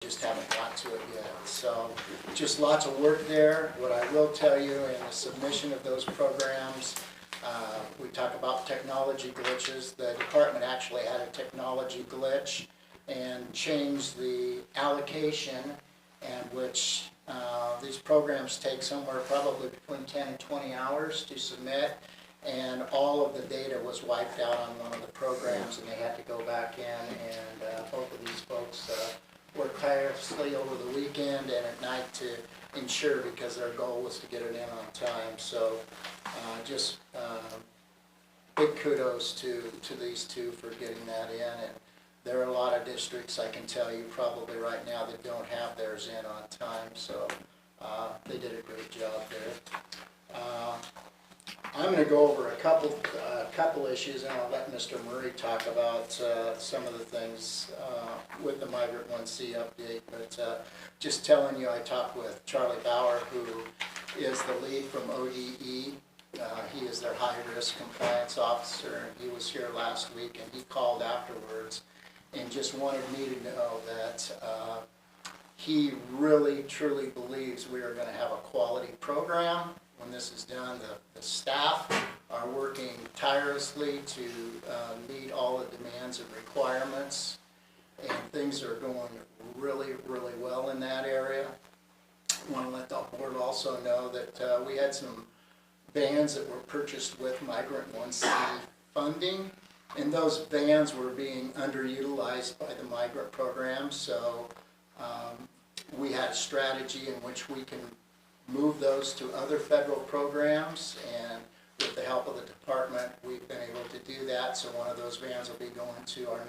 just haven't got to it yet. So just lots of work there. What I will tell you in the submission of those programs, we talk about technology glitches. The department actually had a technology glitch and changed the allocation, and which these programs take somewhere probably between 10 and 20 hours to submit, and all of the data was wiped out on one of the programs, and they had to go back in, and both of these folks worked tirelessly over the weekend and at night to ensure, because their goal was to get it in on time. So just big kudos to these two for getting that in. And there are a lot of districts, I can tell you probably right now, that don't have theirs in on time, so they did a great job there. I'm going to go over a couple issues, and I'll let Mr. Murray talk about some of the things with the Migrant 1C update. But just telling you, I talked with Charlie Bauer, who is the lead from ODE. He is their high-risk compliance officer, and he was here last week, and he called afterwards and just wanted me to know that he really, truly believes we are going to have a quality program when this is done. The staff are working tirelessly to meet all the demands and requirements, and things are going really, really well in that area. I want to let the board also know that we had some vans that were purchased with Migrant 1C funding, and those vans were being underutilized by the migrant program. So we had a strategy in which we can move those to other federal programs, and with the help of the department, we've been able to do that. So one of those vans will be going to our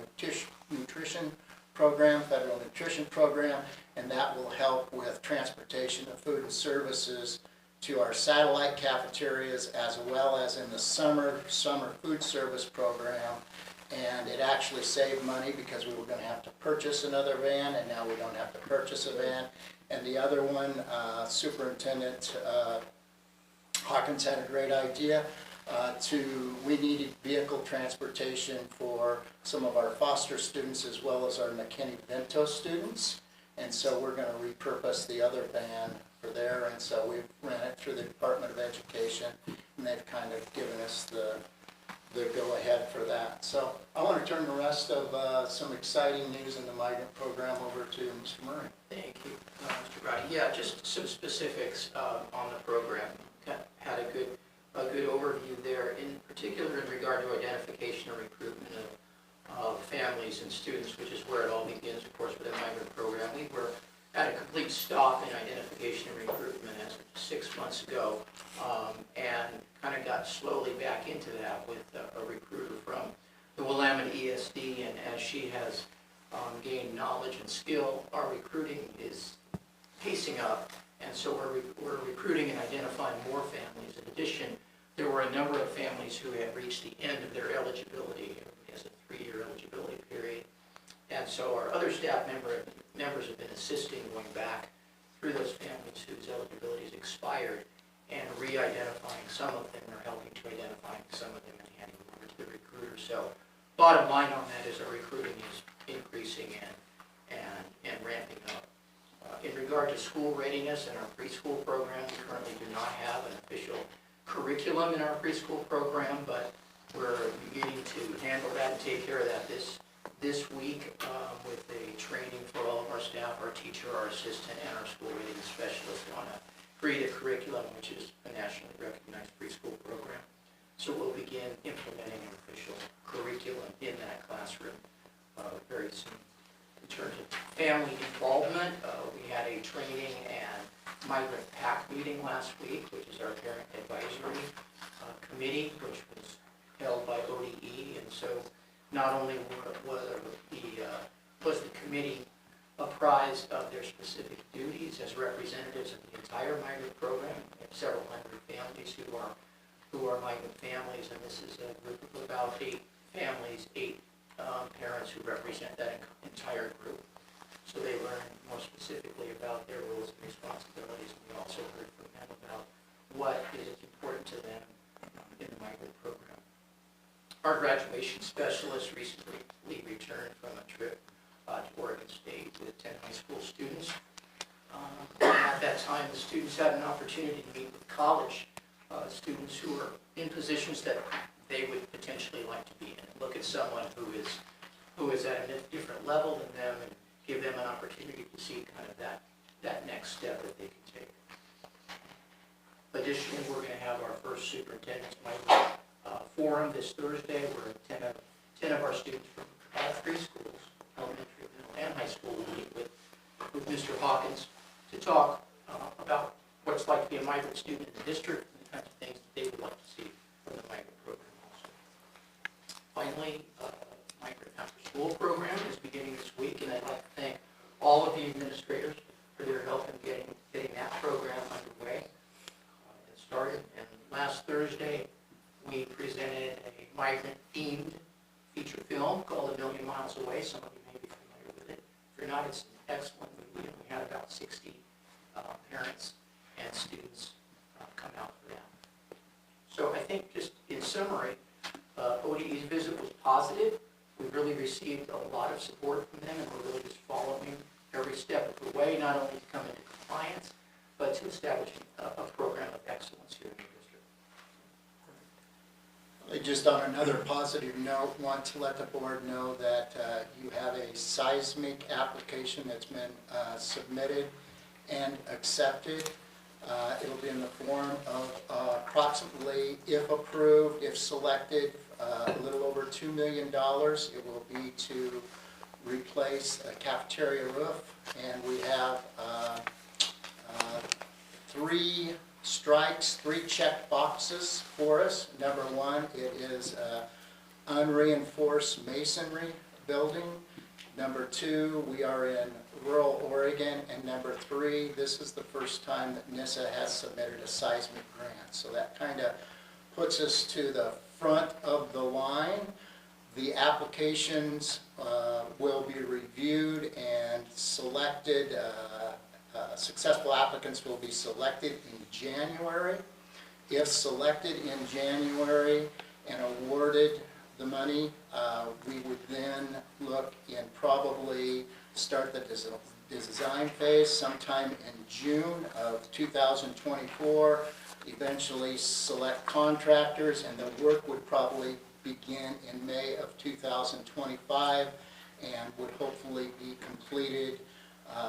nutrition program, federal nutrition program, and that will help with transportation of food and services to our satellite cafeterias, as well as in the summer food service program. And it actually saved money because we were going to have to purchase another van, and now we don't have to purchase a van. And the other one, Superintendent Hawkins had a great idea. We needed vehicle transportation for some of our foster students as well as our McKinney-Vento students. And so we're going to repurpose the other van for there. And so we've ran it through the Department of Education, and they've kind of given us the go-ahead for that. So I want to turn the rest of some exciting news in the migrant program over to Mr. Murray. Thank you, Mr. Browning. Yeah, just some specifics on the program. Had a good overview there, in particular in regard to identification and recruitment of families and students, which is where it all begins, of course, with the migrant program. We were at a complete stop in identification and recruitment as of 6 months ago, and kind of got slowly back into that with a recruiter from the Willamette ESD, and as she has gained knowledge and skill, our recruiting is pacing up, and so we're recruiting and identifying more families. In addition, there were a number of families who had reached the end of their eligibility, as a 3-year eligibility period, and so our other staff members have been assisting going back through those families whose eligibility has expired and re-identifying some of them, or helping to identify some of them and handing them over to the recruiter. So bottom line on that is our recruiting is increasing and ramping up. In regard to school readiness and our preschool program, we currently do not have an official curriculum in our preschool program, but we're beginning to handle that and take care of that this week with a training for all of our staff, our teacher, our assistant, and our school readiness specialist on a CREDA curriculum, which is a nationally recognized preschool program. So we'll begin implementing an official curriculum in that classroom very soon. In terms of family involvement, we had a training and migrant PAC meeting last week, which is our parent advisory committee, which was held by ODE, and so not only was the committee apprised of their specific duties as representatives of the entire migrant program. We have several hundred families who are migrant families, and this is a group of about 8 families, 8 parents who represent that entire group. So they learned more specifically about their roles and responsibilities, and we also heard from them about what is important to them in the migrant program. Our graduation specialist recently returned from a trip to Oregon State with 10 high school time, the students had an opportunity to meet with college students who are in positions that they would potentially like to be in. Look at someone who is at a different level than them and give them an opportunity to see kind of that next step that they can take. Additionally, we're going to have our first superintendent's forum this Thursday, where 10 of our students from all three schools, elementary, middle, and high school, will meet with Mr. Hawkins to talk about what it's like to be a migrant student in the district and the kinds of things that they would like to see from the migrant program also. Finally, migrant after school program is beginning this week, and I'd like to thank all of the administrators for their help in getting that program underway and started. And last Thursday, we presented a migrant-themed feature film called A Million Miles Away. Some of you may be familiar with it. If you're not, it's an excellent movie, and we had about 60 parents and students come out for that. So I think, just in summary, ODE's visit was positive. We really received a lot of support from them, and we're really just following every step of the way, not only to come into compliance, but to establishing a program of excellence here in the district. Just on another positive note, want to let the board know that you have a seismic application that's been submitted and accepted. It'll be in the form of approximately, if approved, if selected, a little over $2 million. It will be to replace a cafeteria roof, and we have 3 strikes, 3 check boxes for us. Number 1, it is unreinforced masonry building. Number 2, we are in rural Oregon. And number 3, this is the first time that NISA has submitted a seismic grant. So that kind of puts us to the front of the line. The applications will be reviewed and selected. Successful applicants will be selected in January. If selected in January and awarded the money, we would then look and probably start the design phase sometime in June of 2024, eventually select contractors, and the work would probably begin in May of 2025 and would hopefully be completed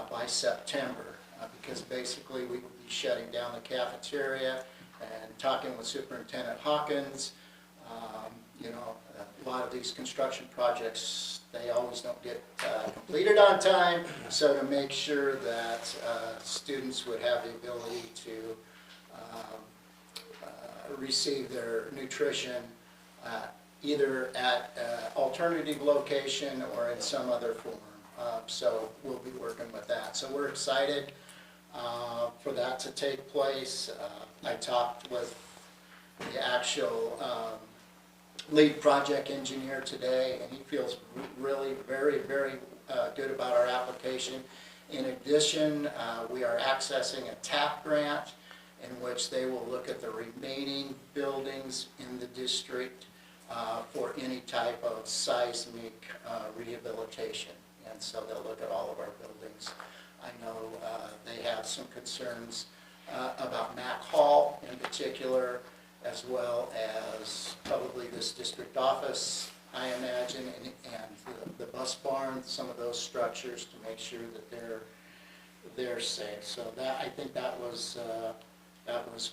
by September, because basically we will be shutting down the cafeteria and talking with Superintendent Hawkins. A lot of these construction projects, they always don't get completed on time, so to make sure that students would have the ability to receive their nutrition either at an alternative location or in some other form. So we'll be working with that. So we're excited for that to take place. I talked with the actual lead project engineer today, and he feels really very, very good about our application. In addition, we are accessing a TAP grant in which they will look at the remaining buildings in the district for any type of seismic rehabilitation. And so they'll look at all of our buildings. I know they have some concerns about Mack Hall in particular, as well as probably this district office, I imagine, and the bus barn, some of those structures, to make sure that they're safe. So that, I think that was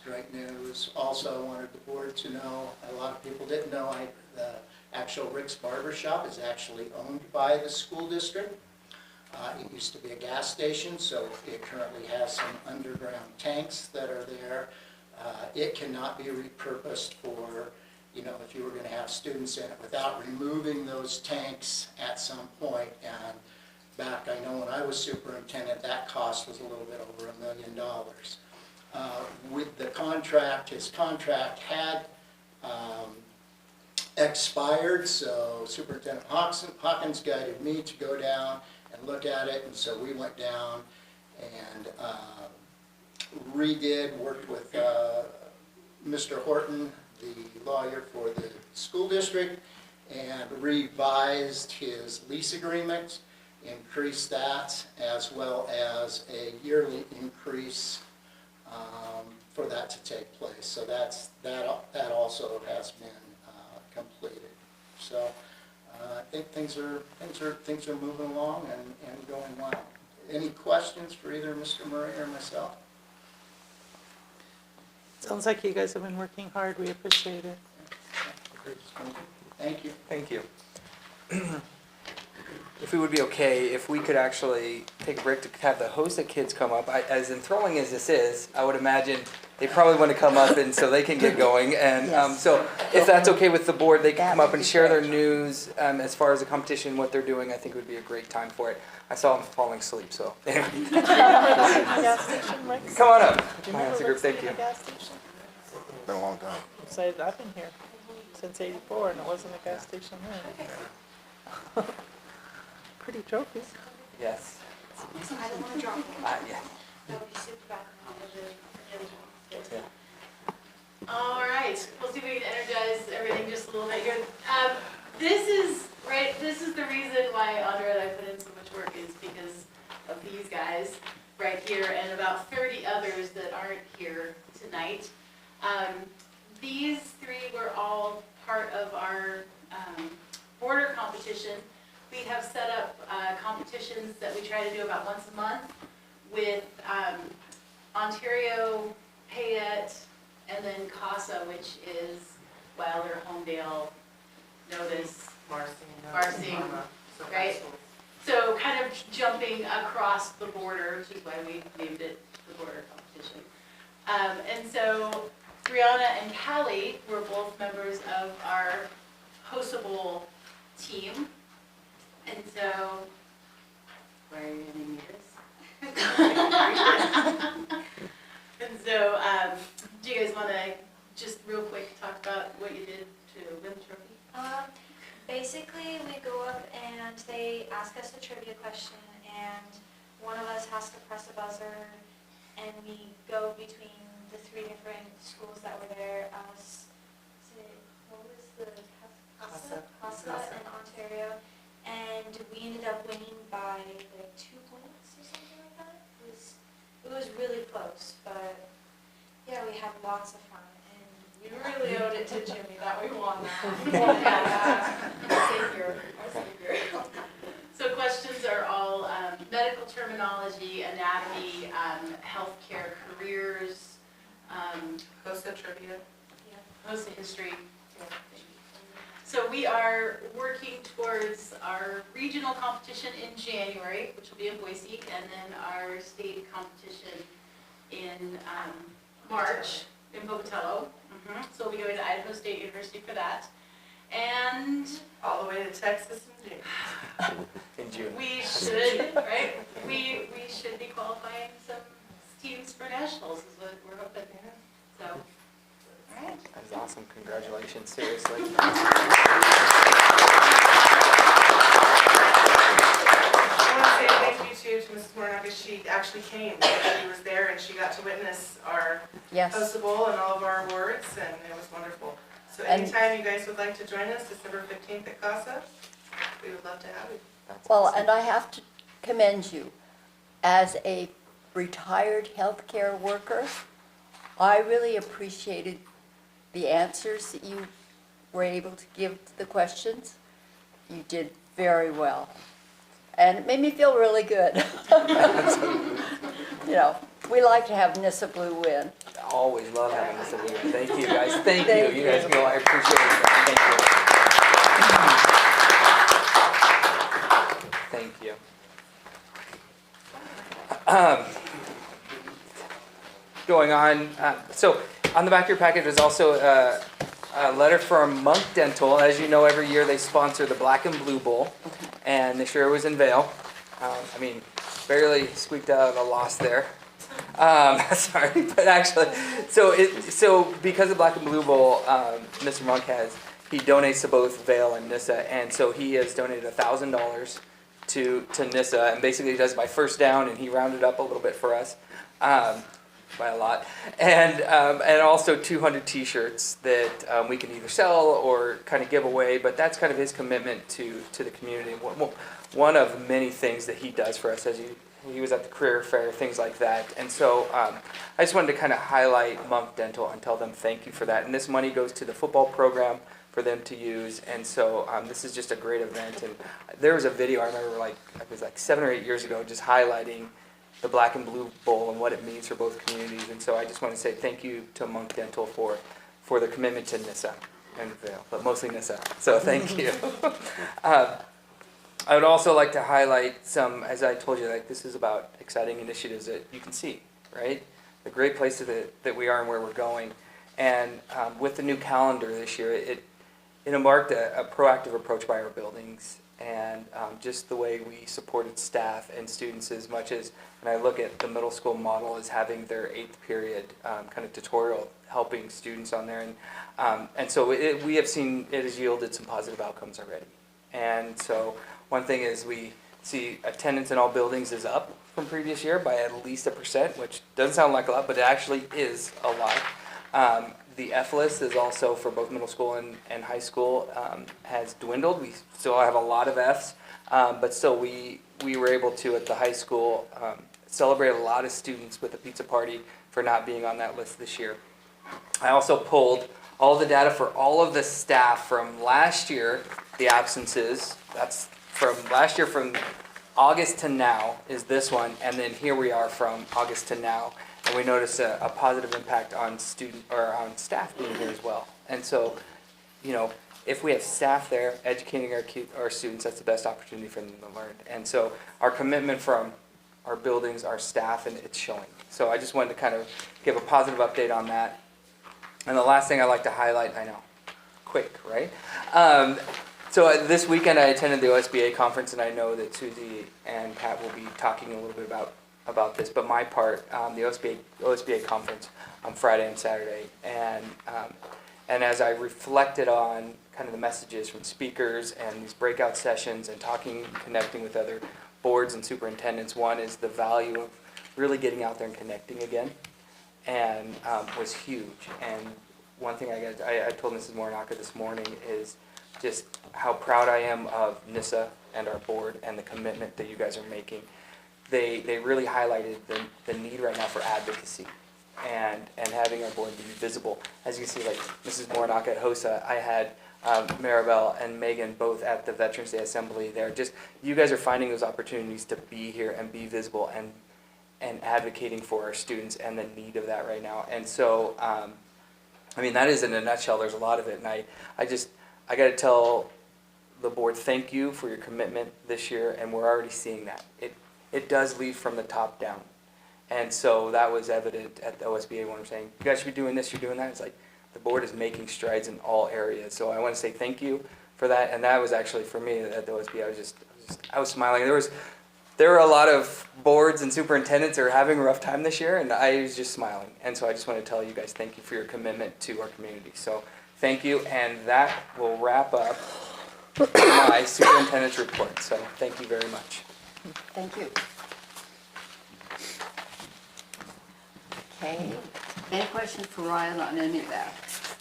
great news. Also, I wanted the board to know, a lot of people didn't know, the actual Rick's Barber Shop is actually owned by the school district. It used to be a gas station, so it currently has some underground tanks that are there. It cannot be repurposed for, if you were going to have students in it without removing those tanks at some point. And back, I know when I was superintendent, that cost was a little bit over $1 million. With the contract, his contract had expired, so Superintendent Hawkins guided me to go down and look at it, and so we went down and worked with Mr. Horton, the lawyer for the school district, and revised his lease agreement, increased that, as well as a yearly increase for that to take place. So that also has been completed. So I think things are moving along and going well. Any questions for either Mr. Murray or myself? Sounds like you guys have been working hard. We appreciate it. Thank you. Thank you. If we would be okay, if we could actually take a break to have the HOSA kids come up, as enthralling as this is, I would imagine they probably want to come up and so they can get going. And Yes. so if that's okay with the board, they can That come up would and be share their great. news as far as the competition, what they're doing. I think it would be a great time for it. I saw them falling asleep, so anyway. Gas station, Rex? Come on up. Do you That's remember a group, Rex thank being you. a gas station? Been a long time. So I've been here since '84 and it wasn't a gas station then. Pretty trophies. Yes. I don't want to drop it. Yeah. That would be super bad. Yeah. All right, we'll see if we can energize everything just a little bit here. This is the reason why Audra and I put in so much work is because of these guys right here and about 30 others that aren't here tonight. These three were all part of our border competition. We have set up competitions that we try to do about once a month with Ontario, Payette, and then CASA, which is Wilder, Homedale, Notice, Marsing, right? So kind of jumping across the border, which is why we named it the border competition. And so Brianna and Callie were both members of our HOSA Bowl team. And so, where are you gonna meet us? And so, do you guys wanna just real quick talk about what you did to win the trophy? Basically, we go up and they ask us a trivia question, and one of us has to press a buzzer, and we go between the three different schools that were there. What was the CASA in Ontario, and we ended up winning by like 2 points or something like that. It was really close, but yeah, we had lots of fun. We really owed it to Jimmy that we won that. Savior. So questions are all medical terminology, anatomy, healthcare careers, HOSA trivia, HOSA history. So we are working towards our regional competition in January, which will be in Boise, and then our state competition in March in Pocatello. So we'll be going to Idaho State University for that. And All the way to Texas in June. In June. we should, right? We should be qualifying some teams for nationals is what we're hoping. So, all right. That is awesome. Congratulations, seriously. I want to say thank you to Mrs. Mornaga. She actually came. She was there and she got to witness our Yes. HOSA Bowl and all of our awards, and it was wonderful. So And- anytime you guys would like to join us, December 15th at CASA, we would love to have you. That's Well, awesome. and I have to commend you. As a retired healthcare worker, I really appreciated the answers that you were able to give to the questions. You did very well. And it made me feel really good. You know, we like to have Nissa Blue win. Always love having this event. Thank you, guys. Thank you. Thank You guys you. know I appreciate it. Thank you. Going on, so on the back of your package is also a letter from Monk Dental. As you know, every year they sponsor the Black and Blue Bowl, and this year it was in Vail. I mean, barely squeaked out a loss there. Sorry, but actually, so because of Black and Blue Bowl, Mr. Monk he donates to both Vail and Nissa, and so he has donated $1,000 to Nissa, and basically he does by first down, and he rounded up a little bit for us, by a lot, and also 200 T-shirts that we can either sell or kind of give away, but that's kind of his commitment to the community. One of many things that he does for us, as he was at the career fair, things like that. And so I just wanted to kind of highlight Monk Dental and tell them thank you for that. And this money goes to the football program for them to use. And so this is just a great event. And there was a video I remember it was like 7 or 8 years ago, just highlighting the Black and Blue Bowl and what it means for both communities. And so I just want to say thank you to Monk Dental for their commitment to NISA and Vail, but mostly NISA. So thank you. I would also like to highlight some, as I told you, like this is about exciting initiatives that you can see, right? The great places that we are and where we're going. And with the new calendar this year, it marked a proactive approach by our buildings and just the way we supported staff and students as much as, when I look at the middle school model as having their 8th period kind of tutorial helping students on there. And so we have seen it has yielded some positive outcomes already. And so one thing is we see attendance in all buildings is up from previous year by at least 1%, which doesn't sound like a lot, but it actually is a lot. The F list is also for both middle school and high school has dwindled. We still have a lot of Fs, but still we were able to, at the high school, celebrate a lot of students with a pizza party for not being on that list this year. I also pulled all the data for all of the staff from last year, the absences. That's from last year, from August to now is this one, and then here we are from August to now, and we notice a positive impact on on staff being here as well. And so, if we have staff there educating our students, that's the best opportunity for them to learn. And so our commitment from our buildings, our staff, and it's showing. So I just wanted to kind of give a positive update on that. And the last thing I'd like to highlight, I know, quick, right? So this weekend I attended the OSBA conference, and I know that Susie and Pat will be talking a little bit about this, but my part, the OSBA conference on Friday and Saturday, and as I reflected on kind of the messages from speakers and these breakout sessions and connecting with other boards and superintendents, one is the value of really getting out there and connecting again, and was huge. And one thing I told Mrs. Morinaka this morning is just how proud I am of NISA and our board and the commitment that you guys are making. They really highlighted the need right now for advocacy and having our board be visible. As you can see, like Mrs. Morinaka at HOSA, I had Maribel and Megan both at the Veterans Day Assembly there. Just, you guys are finding those opportunities to be here and be visible and advocating for our students and the need of that right now. And so, that is in a nutshell. There's a lot of it, and I got to tell the board thank you for your commitment this year, and we're already seeing that. It does lead from the top down. And so that was evident at the OSBA when I'm saying, you guys should be doing this, you're doing that. It's like the board is making strides in all areas. So I want to say thank you for that. And that was actually, for me at the OSBA, I was smiling. There were a lot of boards and superintendents that are having a rough time this year, and I was just smiling. And so I just want to tell you guys thank you for your commitment to our community. So thank you, and that will wrap up my superintendent's report. So thank you very much. Thank you. Okay, any questions for Ryan on any of that?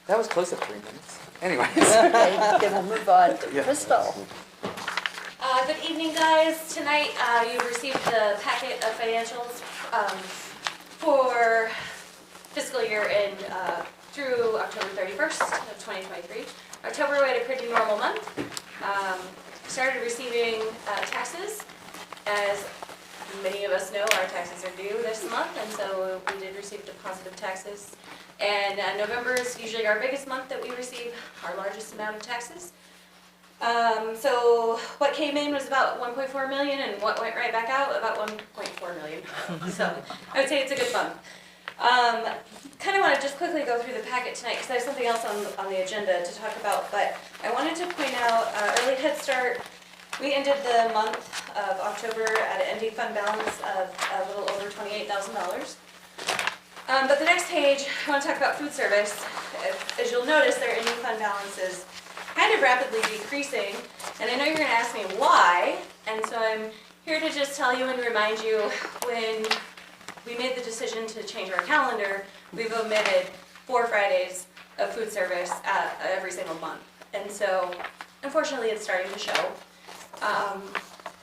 That was close to 3 minutes. Anyways. Okay, then we'll move on to Yeah. Crystal. Good evening, guys. Tonight, you received the packet of financials for fiscal year end through October 31st of 2023. October, we had a pretty normal month. Started receiving taxes. As many of us know, our taxes are due this month, and so we did receive deposit of taxes. And November is usually our biggest month that we receive our largest amount of taxes. So what came in was about 1.4 million, and what went right back out, about 1.4 million. So I would say it's a good month. Kind of want to just quickly go through the packet tonight because I have something else on the agenda to talk about, but I wanted to point out Early Head Start. We ended the month of October at an ending fund balance of a little over $28,000. But the next page, I want to talk about food service. As you'll notice, their ending fund balance is kind of rapidly decreasing, and I know you're going to ask me why, and so I'm here to just tell you and remind you when we made the decision to change our calendar, we've omitted 4 Fridays of food service every single month, and so unfortunately it's starting to show.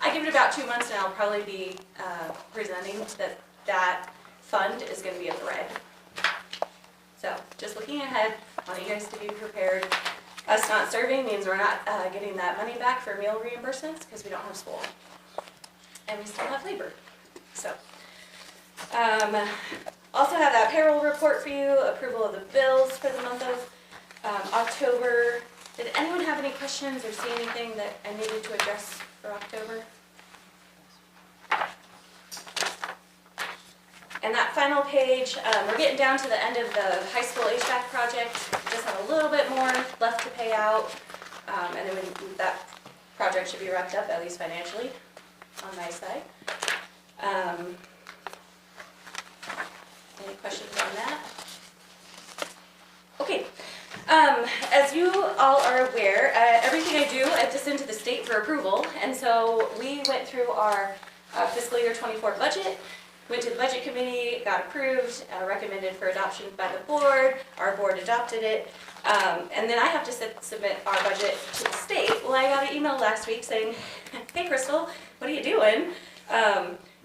I give it about 2 months and I'll probably be presenting that fund is gonna be in the red. So, just looking ahead, want you guys to be prepared. Us not serving means we're not getting that money back for meal reimbursements because we don't have school. And we still have labor, so. Also have that payroll report for you, approval of the bills for the month of October. Did anyone have any questions or see anything that I needed to address for October? And that final page, we're getting down to the end of the high school HVAC project. Just have a little bit more left to pay out. And then that project should be wrapped up, at least financially, on my side. Any questions on that? Okay. As you all are aware, everything I do, I have to send to the state for approval. And so we went through our fiscal year 24 budget, went to the budget committee, got approved, recommended for adoption by the board. Our board adopted it. And then I have to submit our budget to the state. Well, I got an email last week saying, hey, Crystal, what are you doing?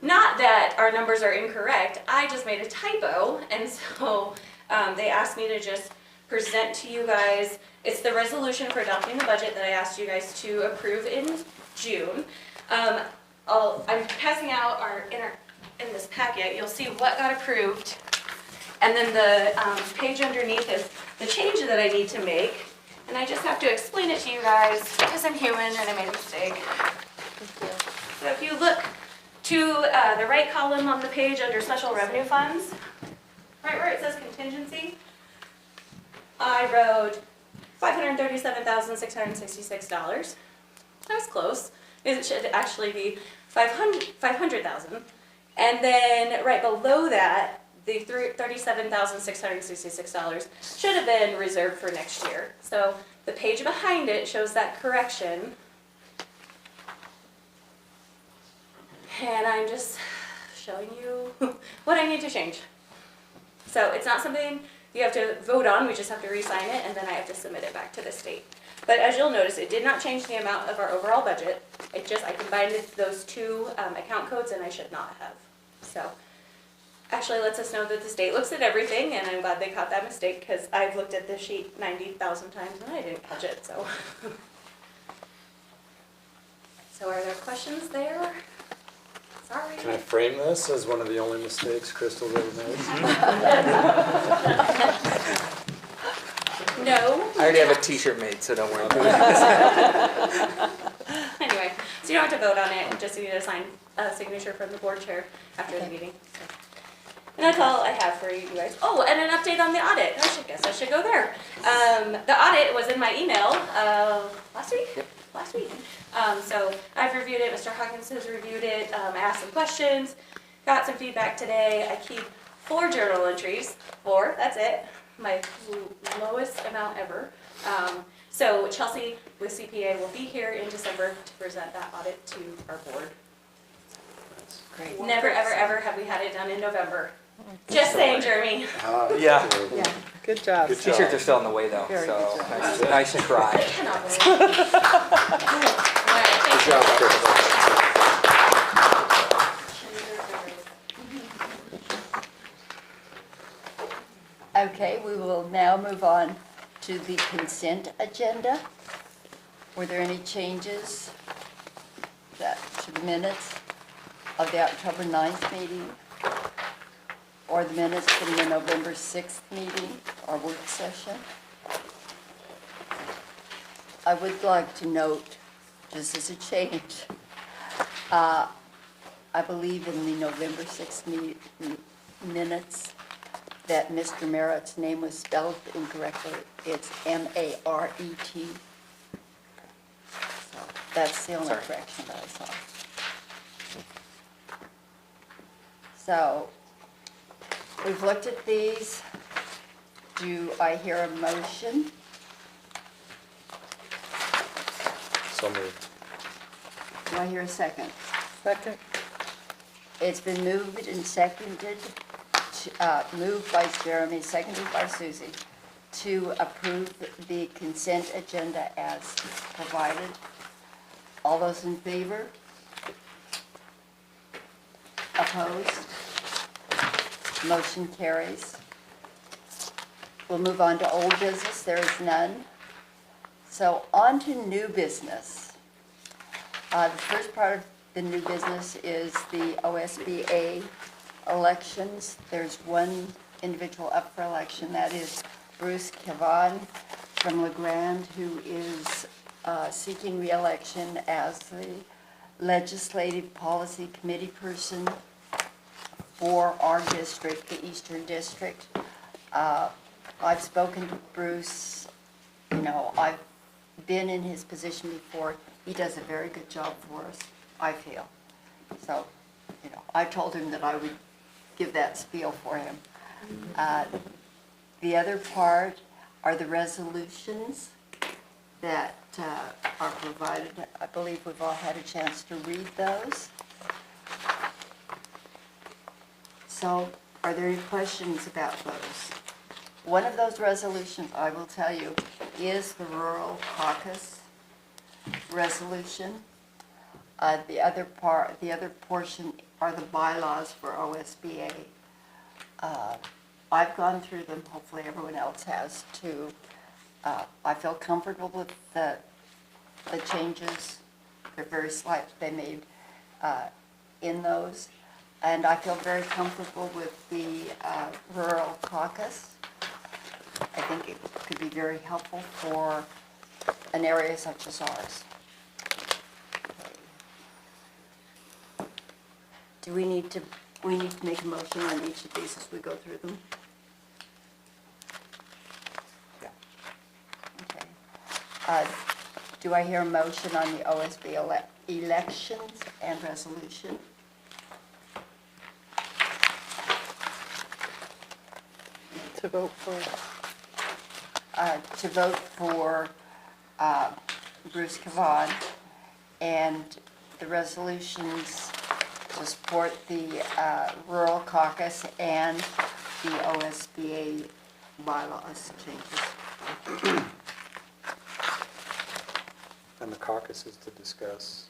Not that our numbers are incorrect, I just made a typo, and so they asked me to just present to you guys, it's the resolution for adopting the budget that I asked you guys to approve in June. I'm passing out in this packet, you'll see what got approved, and then the page underneath is the change that I need to make, and I just have to explain it to you guys, because I'm human and I made a mistake. So if you look to the right column on the page under special revenue funds, right where it says contingency, I wrote $537,666. That was close. It should actually be $500,000. And then right below that, the $37,666 should have been reserved for next year. So the page behind it shows that correction. And I'm just showing you what I need to change. So it's not something you have to vote on, we just have to re-sign it, and then I have to submit it back to the state. But as you'll notice, it did not change the amount of our overall budget. I combined those two account codes, and I should not have. So actually lets us know that the state looks at everything, and I'm glad they caught that mistake, because I've looked at this sheet 90,000 times, and I didn't catch it, so. So are there questions there? Sorry. Can I frame this as one of the only mistakes Crystal's ever made? No. I already have a t-shirt made, so don't worry. Anyway, so you don't have to vote on it, you just need to sign a signature from the board chair after the meeting. So. And that's all I have for you guys. Oh, and an update on the audit. I should go there. The audit was in my email last week? Yep. Last week. So I've reviewed it, Mr. Hawkins has reviewed it, I asked some questions, got some feedback today. I keep 4 journal entries, 4, that's it, my lowest amount ever. So Chelsea with CPA will be here in December to present that audit to our board. Great. Never, ever, ever have we had it done in November. Just saying, Jeremy. Yeah. Yeah. Good job. Good job. T-shirts are still on the way though, Very so good job. nice try. I cannot believe it. All right, thank Good job, Crystal. Okay, we will now move on to the consent agenda. Were there any changes to the minutes of the October 9th meeting? Or the minutes from the November 6th meeting or work session? I would like to note, just as a change, I believe in the November 6th minutes that Mr. Merritt's name was spelled incorrectly. It's M-A-R-E-T. So that's the only Sorry. correction that I saw. So we've looked at these. Do I hear a motion? So moved. Do I hear a second? Second. It's been moved and seconded, moved by Jeremy, seconded by Susie, to approve the consent agenda as provided. All those in favor? Opposed? Motion carries. We'll move on to old business. There is none. So on to new business. The first part of the new business is the OSBA elections. There's one individual up for election. That is Bruce Kavan from LeGrand, who is seeking re-election as the Legislative Policy Committee person for our district, the Eastern District. I've spoken to Bruce. You know, I've been in his position before. He does a very good job for us, I feel. So, you know, I told him that I would give that spiel for him. The other part are the resolutions that are provided. I believe we've all had a chance to read those. So, are there any questions about those? One of those resolutions, I will tell you, is the Rural Caucus resolution. The other portion are the bylaws for OSBA. I've gone through them, hopefully everyone else has too. I feel comfortable with the changes. They're very slight, they made in those. And I feel very comfortable with the Rural Caucus. I think it could be very helpful for an area such as ours. Do we need to make a motion on each of these as we go through them? Yeah. Okay. Do I hear a motion on the OSB elections and resolution? To vote for, Bruce Kavan, and the resolutions to support the Rural Caucus and the OSBA bylaws changes. And the caucus is to discuss.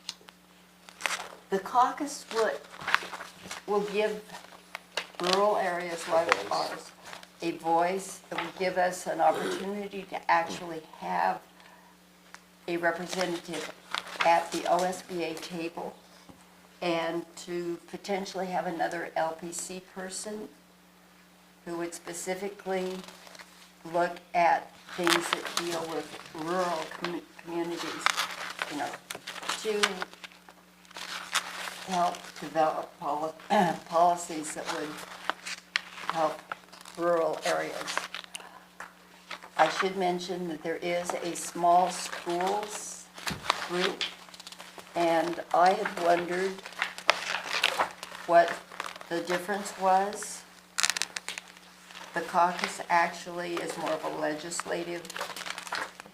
The caucus will give rural areas like ours a voice. It will give us an opportunity to actually have a representative at the OSBA table and to potentially have another LPC person who would specifically look at things that deal with rural communities, you know, to help develop policies that would help rural areas. I should mention that there is a small schools group, and I had wondered what the difference was. The caucus actually is more of a legislative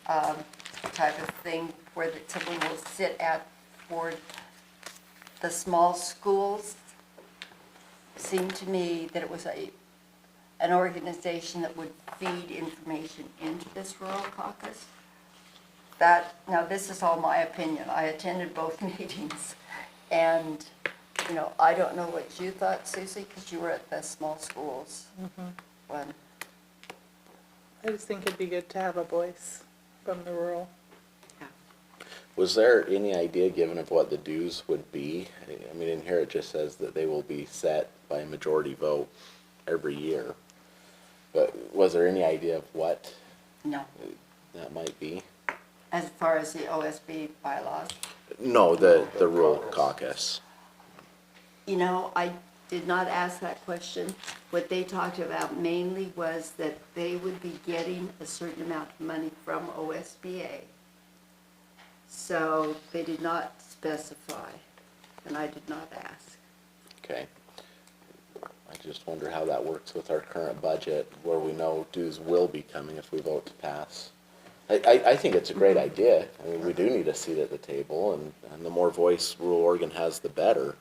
type of thing where someone will sit at for the small schools. Seemed to me that it was an organization that would feed information into this rural caucus. Now this is all my opinion. I attended both meetings, and you know, I don't know what you thought, Susie, because you were at the small schools one. I just think it'd be good to have a voice from the rural. Was there any idea given of what the dues would be? I mean, in here it just says that they will be set by a majority vote every year. But was there any idea of what No, that might be? as far as the OSB bylaws. No, the rural caucus. You know, I did not ask that question. What they talked about mainly was that they would be getting a certain amount of money from OSBA. So they did not specify, and I did not ask. Okay. I just wonder how that works with our current budget, where we know dues will be coming if we vote to pass. I think it's a great idea. I mean, we do need a seat at the table, and the more voice rural Oregon has, the better.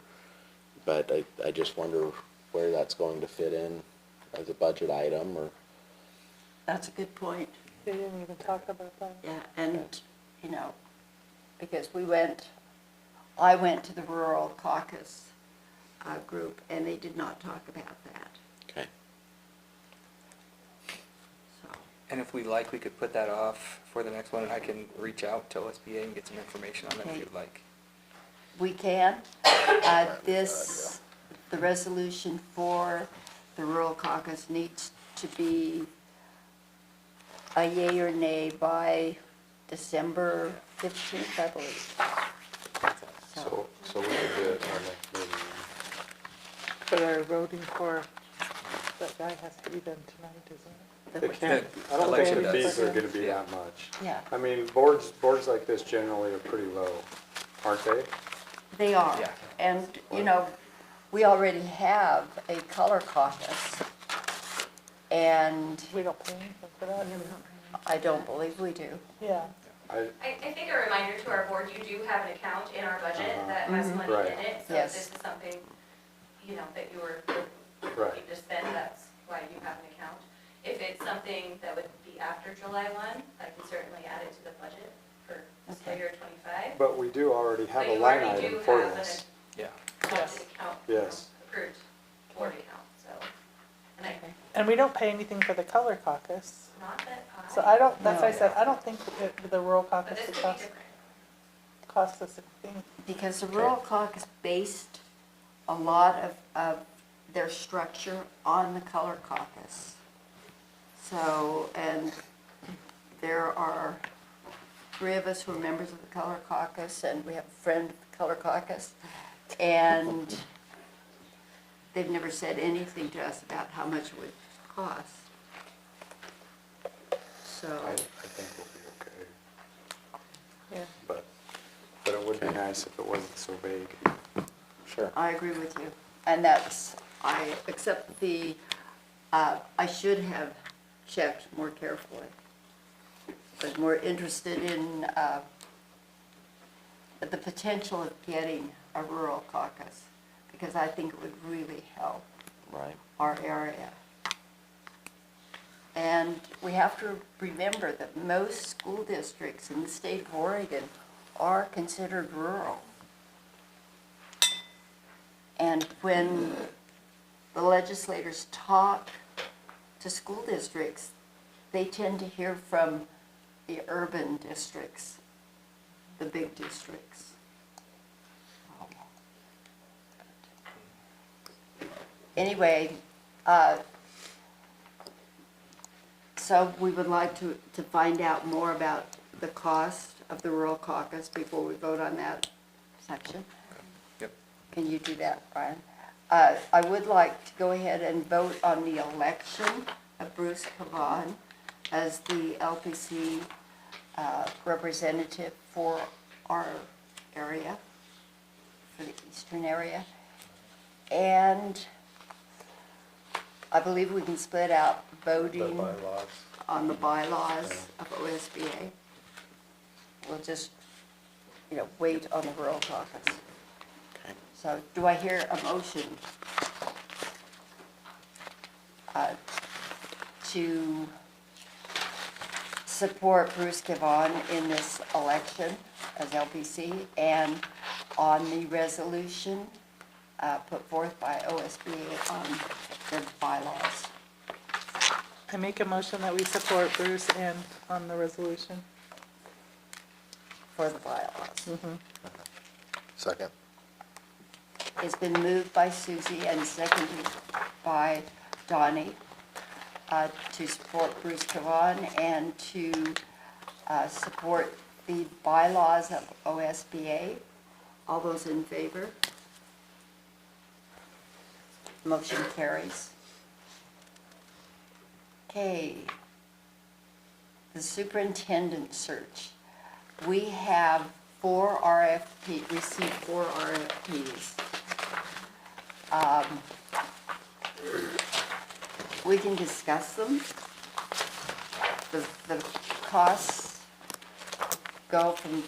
But I just wonder where that's going to fit in as a budget item, or... That's a good point. They didn't even talk about that. Yeah, and, you know, because I went to the rural caucus group, and they did not talk about that, Okay. so. And if we like, we could put that off for the next one, and I can reach out to OSBA and get some information on them if Okay. you'd like. We can. The resolution for the rural caucus needs to be a yea or nay by December 15th, I believe. So we could do it our next meeting. But our voting for, that guy has to be done tonight, isn't it? It can't, I The don't election think the does. fees are gonna be Yeah. that much. Yeah, I mean, boards like this generally are pretty low, aren't they? they are. Yeah. And, you know, we already have a color caucus, and We don't pay anything for that? I don't believe we do. Yeah. I, I think a reminder to our board, you do have an account in our budget that has money Right. in it. So if Yes. this is something, you know, that you were Right. looking to spend, that's why you have an account. If it's something that would be after July 1, I can certainly add it to the budget for fiscal Okay. year 25. but we do already have But a you line already item do for have this. Yeah. an Yes. account, Yes. approved board account, so. And I, And we don't pay anything for the color caucus. not that I. So I don't, that's why I No. said, I don't think the rural But caucus this would could be cost, different. cost us anything. Because the rural caucus based a lot of their structure on the color caucus. So, and there are 3 of us who are members of the color caucus, and we have a friend of the color caucus. And they've never said anything to us about how much it would cost. So, I think we'll be okay, Yeah. but it would be nice if it wasn't so big. Sure. I agree with you. And that's, I accept the, I should have checked more carefully. I was more interested in the potential of getting a rural caucus, because I think it would really help Right. our area. And we have to remember that most school districts in the state of Oregon are considered rural. And when the legislators talk to school districts, they tend to hear from the urban districts, the big districts. Anyway, so we would like to find out more about the cost of the rural caucus before we vote on that section. Yep. Can you do that, Brian? I would like to go ahead and vote on the election of Bruce Kavan as the LPC representative for our area, for the eastern area. And I believe we can split out The voting bylaws. on the bylaws of OSBA. We'll just, wait on the rural caucus. Okay. So do I hear a motion to support Bruce Kavan in this election as LPC and on the resolution put forth by OSBA on the bylaws? I make a motion that we support Bruce and on the resolution. For the bylaws. Second. It's been moved by Susie and seconded by Donnie to support Bruce Kavan and to support the bylaws of OSBA. All those in favor? Motion carries. Okay. The superintendent search. We have received 4 RFPs. We can discuss them. The costs go from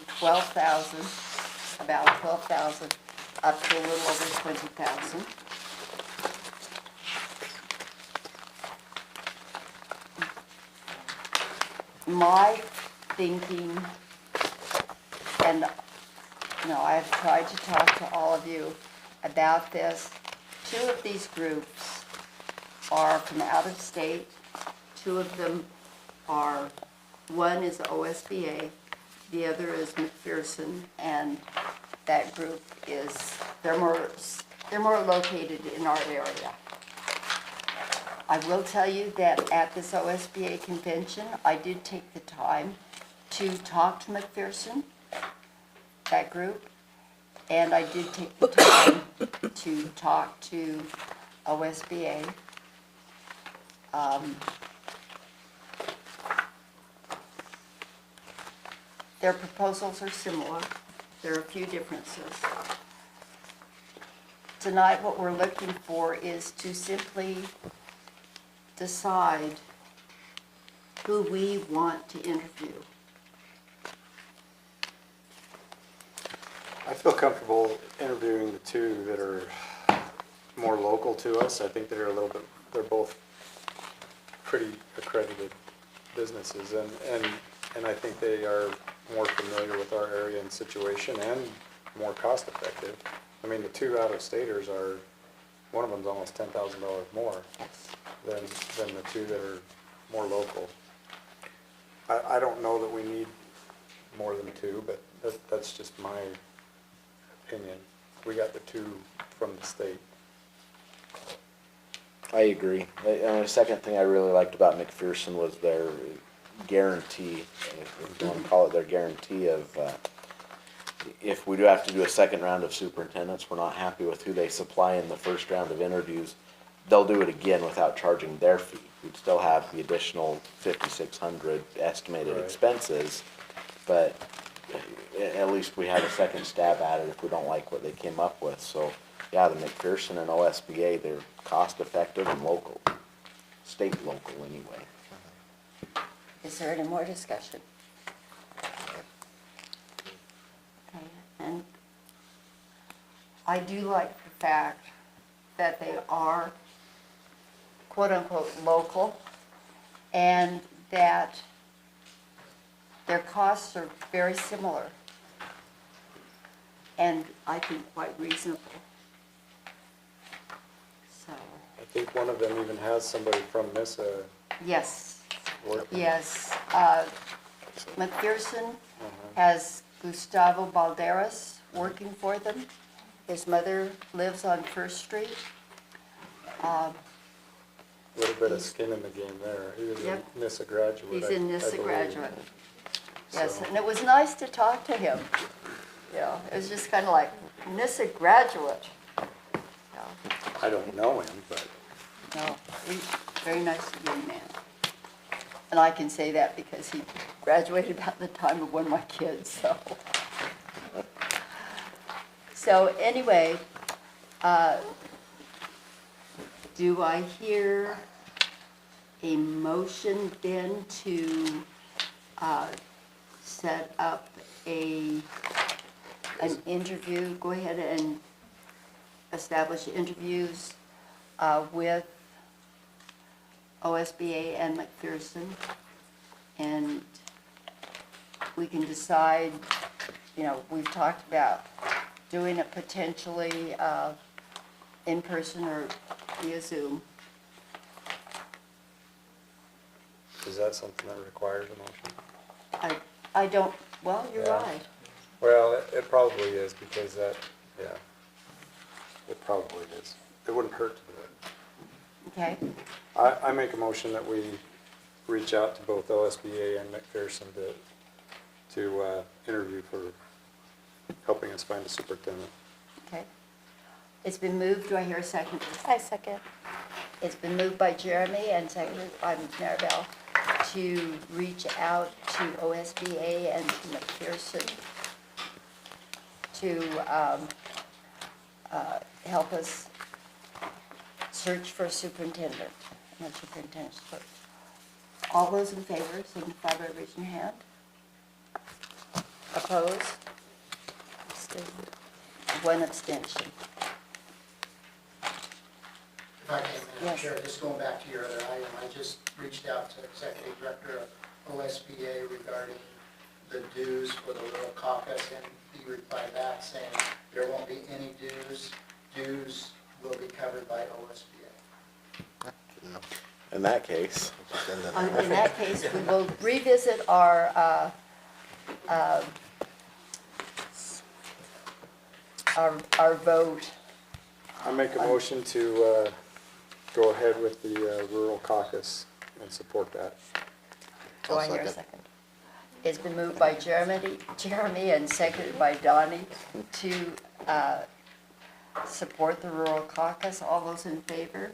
about 12,000, up to a little over 20,000. My thinking, and I've tried to talk to all of you about this, two of these groups are from out of state. Two of them are, one is OSBA, the other is McPherson, and that group is, they're more located in our area. I will tell you that at this OSBA convention, I did take the time to talk to McPherson, that group, and I did take the time to talk to OSBA. Their proposals are similar. There are a few differences. Tonight, what we're looking for is to simply decide who we want to interview. I feel comfortable interviewing the two that are more local to us. I think they're they're both pretty accredited businesses, and I think they are more familiar with our area and situation and more cost effective. I mean, the two out-of-staters are, one of them's almost $10,000 more than the two that are more local. I don't know that we need more than two, but that's just my opinion. We got the two from the state. I agree. And the second thing I really liked about McPherson was their guarantee, if you want to call it their guarantee of, if we do have to do a second round of superintendents, we're not happy with who they supply in the first round of interviews, they'll do it again without charging their fee. We'd still have the additional $5,600 estimated Right. expenses, but at least we had a second stab at it if we don't like what they came up with. So, yeah, the McPherson and OSBA, they're cost effective and local, state local anyway. Is there any more discussion? Okay, and I do like the fact that they are quote-unquote local and that their costs are very similar and I think quite reasonable. So, I think one of them even has somebody from NISA yes, working. yes. McPherson has Gustavo Balderas working for them. His mother lives on First Street. A little bit of skin in the game there. He was Yep. a NISA graduate. He's I a NISA believe. graduate. Yes, So- and it was nice to talk to him. You know, it was just kind of like, NISA graduate. Yeah, I don't know him, but no, he's a very nice young man. And I can say that because he graduated about the time of one of my kids, so. So anyway, do I hear a motion then to set up an interview? Go ahead and establish interviews with OSBA and McPherson. And we can decide, you know, we've talked about doing it potentially in person or via Zoom. is that something that requires a motion? I don't, well, you're Yeah. right. Well, it probably is because that, yeah, it probably is. It wouldn't hurt to do it. Okay, I make a motion that we reach out to both OSBA and McPherson to interview for helping us find a superintendent. okay. It's been moved, do I hear a second? I second. It's been moved by Jeremy and seconded by Maribel to reach out to OSBA and to McPherson to help us search for a superintendent, not superintendent search. All those in favor, signify by raising your hand. Opposed? Abstained. One abstention. If I can, Madam Yes. Chair, just going back to your other item, I just reached out to Executive Director of OSBA regarding the dues for the Little Caucus, and he replied back saying there won't be any dues. Dues will be covered by OSBA. In that case, In that case, we will revisit our vote. I make a motion to go ahead with the rural caucus and support that. Do I hear a second. second? It's been moved by Jeremy and seconded by Donnie to support the rural caucus. All those in favor?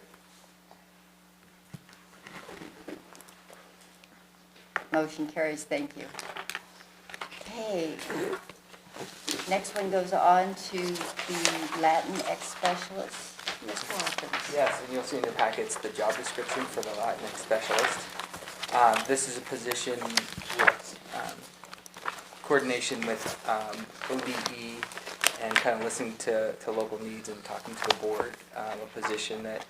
Motion carries, thank you. Okay. Next one goes on to the Latinx specialist, Ms. Watkins. Yes, and you'll see in your packets the job description for the Latinx specialist. This is a position with coordination with ODE and kind of listening to local needs and talking to the board. A position that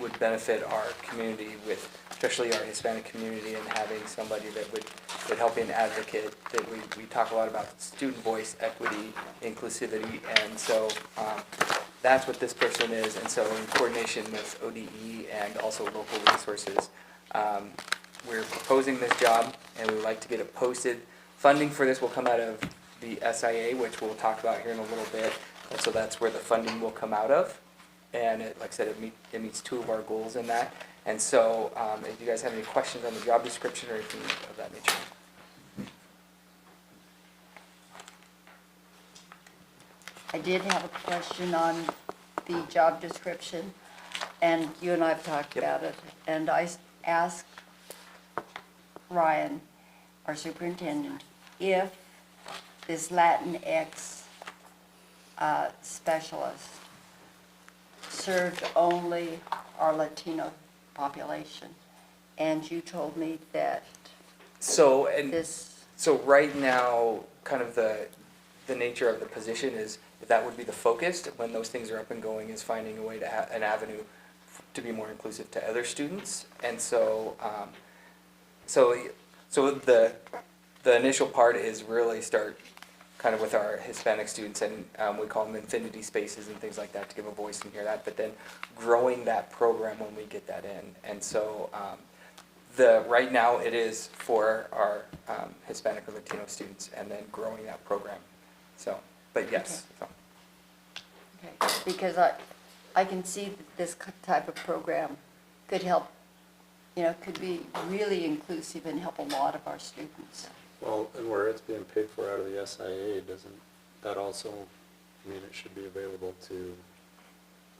would benefit our community, with especially our Hispanic community, and having somebody that would help be an advocate. That we talk a lot about student voice, equity, inclusivity, and so that's what this person is. And so in coordination with ODE and also local resources, we're proposing this job, and we would like to get it posted. Funding for this will come out of the SIA, which we'll talk about here in a little bit. And so that's where the funding will come out of. And it, like I said, it meets two of our goals in that. And so if you guys have any questions on the job description or anything of that nature. I did have a question on the job description, and you and I have talked Yep. about it. And I asked Ryan, our superintendent, if this Latinx specialist served only our Latino population. And you told me that So, and this, so right now, kind of the nature of the position is that would be the focus when those things are up and going, is finding a way to have an avenue to be more inclusive to other students. And so, so the initial part is really start kind of with our Hispanic students, and we call them infinity spaces and things like that to give a voice and hear that, but then growing that program when we get that in. And so right now it is for our Hispanic or Latino students, and then growing that program. So, but yes. So. okay, because I can see that this type of program could help, could be really inclusive and help a lot of our students. Well, and where it's being paid for out of the SIA, doesn't that also mean it should be available to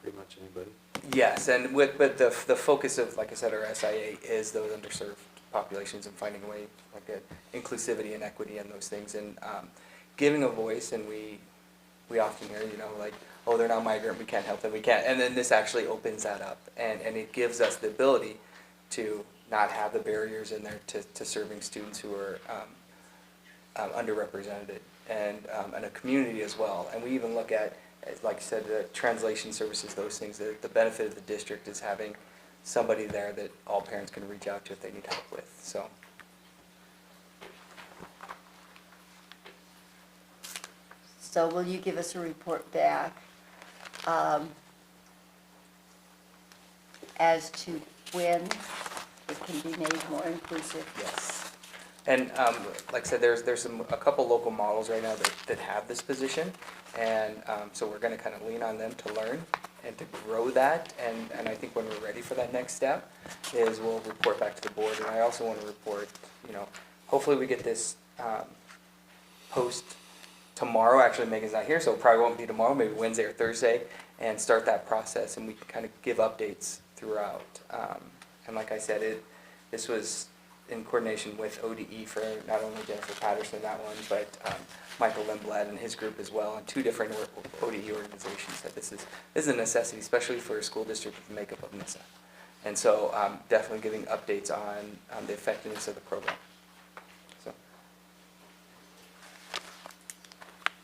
pretty much anybody? Yes, and but the focus of, like I said, our SIA is those underserved populations and finding a way, like inclusivity and equity and those things, and giving a voice. And we often hear, like, oh, they're not migrant, we can't help them, we can't. And then this actually opens that up, and it gives us the ability to not have the barriers in there to serving students who are underrepresented, and a community as well. And we even look at, like I said, the translation services, those things. The benefit of the district is having somebody there that all parents can reach out to if they need help with. So. So will you give us a report back as to when it can be made more inclusive? Yes. And like I said, there's a couple local models right now that have this position, and so we're going to kind of lean on them to learn and to grow that. And I think when we're ready for that next step is we'll report back to the board. And I also want to report, hopefully we get this post tomorrow. Actually, Megan's not here, so it probably won't be tomorrow, maybe Wednesday or Thursday, and start that process, and we can kind of give updates throughout. And like I said, this was in coordination with ODE for not only Jennifer Patterson, that one, but Michael Lindblad and his group as well, and two different ODE organizations. That this is a necessity, especially for a school district with the makeup of NISA. And so definitely giving updates on the effectiveness of the program. So.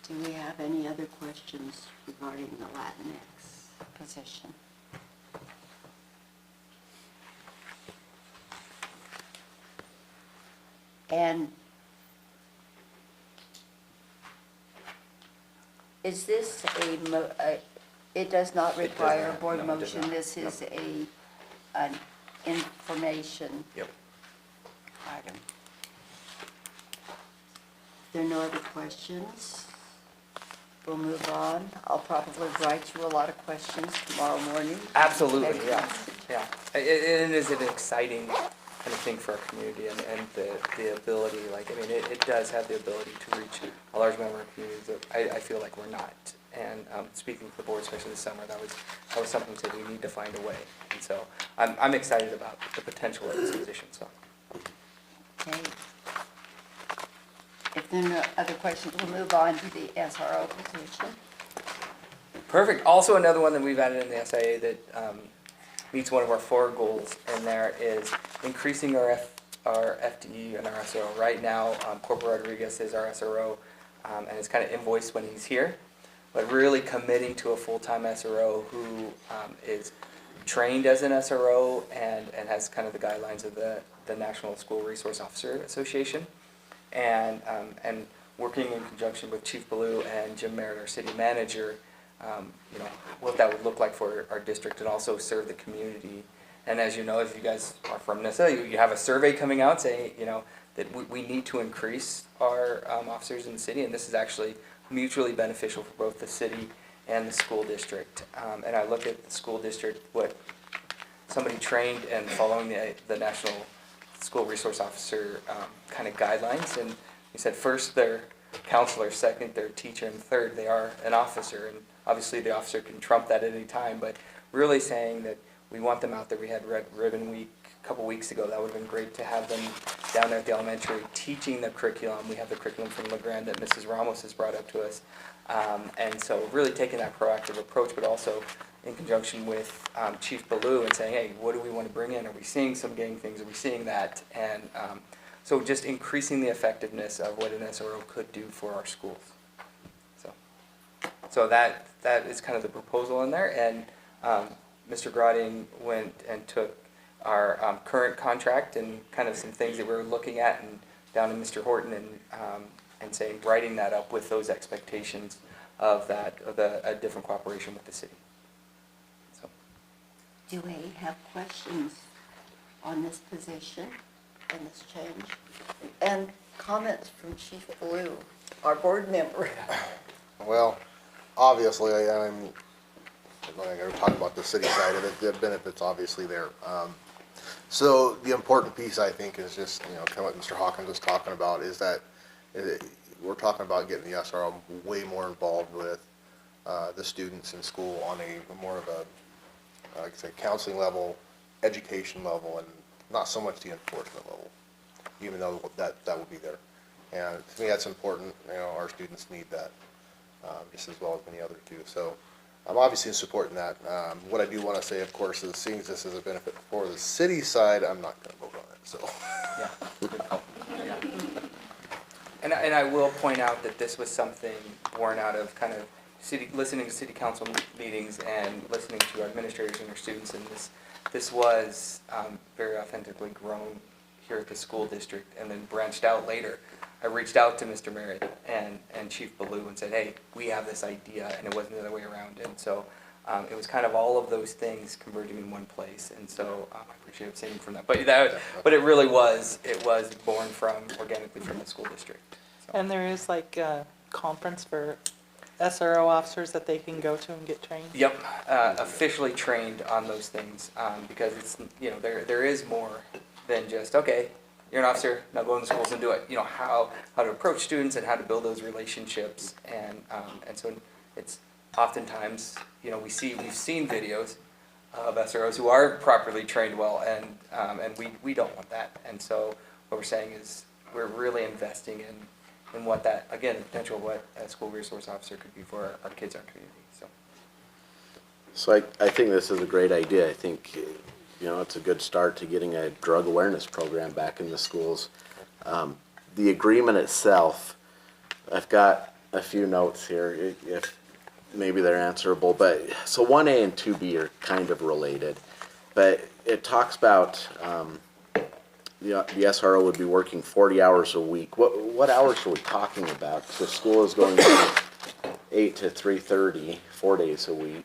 Do we have any other questions regarding the Latinx position? And is this It does not It does require a not. board No, it does motion. not. This is an information Yep. item. If there are no other questions, we'll move on. I'll probably write you a lot of questions tomorrow morning. Absolutely, yeah, yeah. It is an exciting kind of thing for our community and the ability, like, I mean, it does have the ability to reach a large number of communities that I feel like we're not. And speaking to the board, especially this summer, that was something that we need to find a way. And so I'm excited about the potential of this position, so. Okay. If there are no other questions, we'll move on to the SRO position. Perfect. Also, another one that we've added in the SIA that meets one of our 4 goals, and there is increasing our FTE and our SRO. Right now, Corporal Rodriguez is our SRO, and it's kind of invoiced when he's here, but really committing to a full-time SRO who is trained as an SRO and has kind of the guidelines of the National School Resource Officer Association, and working in conjunction with Chief Ballou and Jim Merritt, our city manager, what that would look like for our district and also serve the community. And as you know, if you guys are from NISA, you have a survey coming out saying, that we need to increase our officers in the city, and this is actually mutually beneficial for both the city and the school district. And I look at the school district, what somebody trained and following the National School Resource Officer kind of guidelines, and he said first they're counselor, second they're teacher, and third they are an officer. And obviously the officer can trump that at any time, but really saying that we want them out there. We had Red Ribbon Week a couple weeks ago. That would have been great to have them down there at the elementary teaching the curriculum. We have the curriculum from LeGrand that Mrs. Ramos has brought up to us. And so really taking that proactive approach, but also in conjunction with Chief Ballou and saying, hey, what do we want to bring in? Are we seeing some gang things? Are we seeing that? And so just increasing the effectiveness of what an SRO could do for our schools. So that is kind of the proposal in there. And Mr. Groding went and took our current contract and kind of some things that we were looking at and down to Mr. Horton and saying, writing that up with those expectations of a different cooperation with the city. So. Do we have questions on this position and this change? And comments from Chief Ballou, our board member? Well, obviously, I'm going to talk about the city side of it. The benefits obviously there. So the important piece, I think, is just, kind of what Mr. Hawkins was talking about, is that we're talking about getting the SRO way more involved with the students in school on a more of a, like I say, counseling level, education level, and not so much the enforcement level, even though that will be there. And to me, that's important. Our students need that just as well as many others do. So I'm obviously supporting that. What I do want to say, of course, is seeing this as a benefit for the city side, I'm not going to vote on it. So. Yeah. Good call. Yeah. And I will point out that this was something born out of kind of listening to city council meetings and listening to our administrators and our students, and this was very authentically grown here at the school district and then branched out later. I reached out to Mr. Merritt and Chief Ballou and said, hey, we have this idea, and it wasn't the other way around. And so it was kind of all of those things converging in one place, and so I appreciate abstaining from that. But it really was born organically from the school district. So. And there is like a conference for SRO officers that they can go to and get trained? Yep, officially trained on those things because it's, there is more than just, okay, you're an officer, now go in the schools and do it. How to approach students and how to build those relationships, and so it's oftentimes, we've seen videos of SROs who are properly trained well, and we don't want that. And so what we're saying is we're really investing in what that, again, the potential of what a school resource officer could be for our kids, our community. So I think this is a great idea. I think, it's a good start to getting a drug awareness program back in the schools. The agreement itself, I've got a few notes here, if maybe they're answerable, but so 1A and 2B are kind of related, but it talks about the SRO would be working 40 hours a week. What hours are we talking about? So school is going to 8 to 3:30, 4 days a week,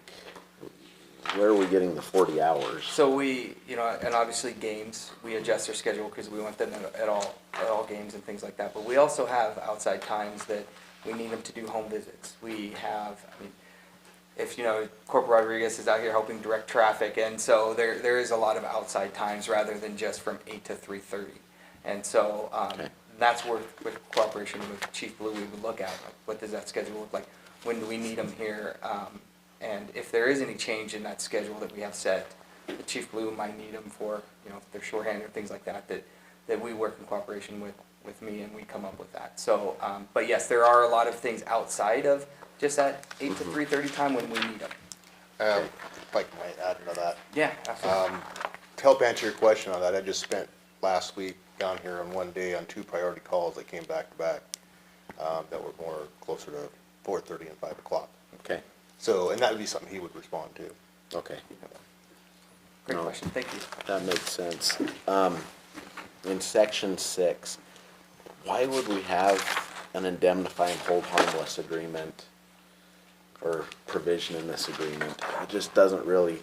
where are we getting the 40 hours? So we, and obviously games, we adjust our schedule because we want them at all games and things like that. But we also have outside times that we need them to do home visits. We have, if Corporal Rodriguez is out here helping direct traffic, and so there is a lot of outside times rather than just from 8 to 3:30. And so Okay. that's where, with cooperation with Chief Blue, we would look at, what does that schedule look like? When do we need them here? And if there is any change in that schedule that we have set, the Chief Blue might need them for, if they're shorthand or things like that, that we work in cooperation with me and we come up with that. So, but yes, there are a lot of things outside of just that 8 to 3:30 time when we need them. If I might add to that. Yeah, absolutely. To help answer your question on that, I just spent last week down here on one day on 2 priority calls that came back to back, that were more closer to 4:30 and 5 o'clock. Okay, So, and that would be something he would respond to. okay, Great no. question, thank you. that makes sense. In section 6, why would we have an indemnify and hold harmless agreement or provision in this agreement? It just doesn't really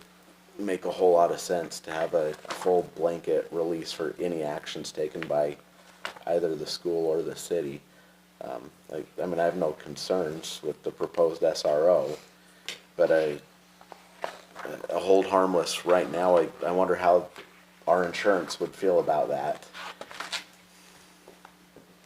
make a whole lot of sense to have a full blanket release for any actions taken by either the school or the city. I have no concerns with the proposed SRO, but a hold harmless right now, I wonder how our insurance would feel about that.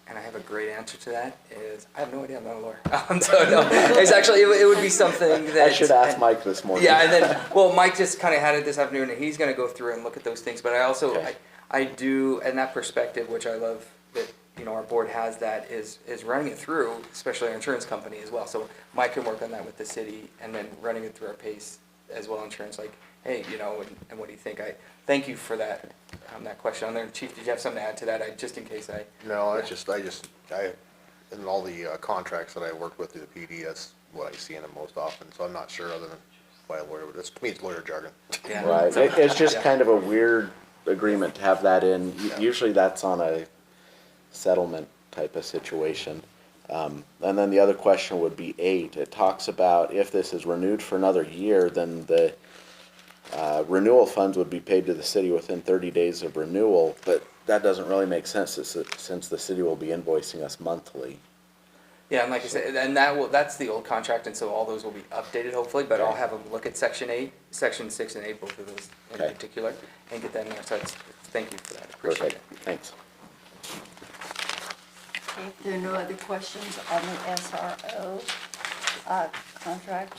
And I have a great answer to that, is I have no idea, I'm not a lawyer. So no, it's actually, it would be something that. I should ask Mike this morning. Yeah, and then, well, Mike just kind of had it this afternoon, and he's going to go through and look at those things. But I also, Okay. I do, and that perspective, which I love that, our board has that, is running it through, especially our insurance company as well. So Mike can work on that with the city, and then running it through our PACE as well, insurance, like, hey, and what do you think? I thank you for that, that question on there. Chief, did you have something to add to that? Just in case I. No, in all the contracts that I work with through the PD, that's what I see in them most often, so I'm not sure other than why a lawyer would, to me, it's lawyer jargon. Yeah. Right, it's just Yeah. kind of a weird agreement to have that in. Yeah. Usually that's on a settlement type of situation. And then the other question would be 8. It talks about if this is renewed for another year, then the renewal funds would be paid to the city within 30 days of renewal, but that doesn't really make sense since the city will be invoicing us monthly. Yeah, and like I said, and that's the old contract, and so all those will be updated hopefully, but I'll have them look at section 6 and 8, both of those in Okay. particular, and get that in there. So thank you for that, appreciate it. Perfect, thanks. Okay, if there are no other questions on the SRO contract,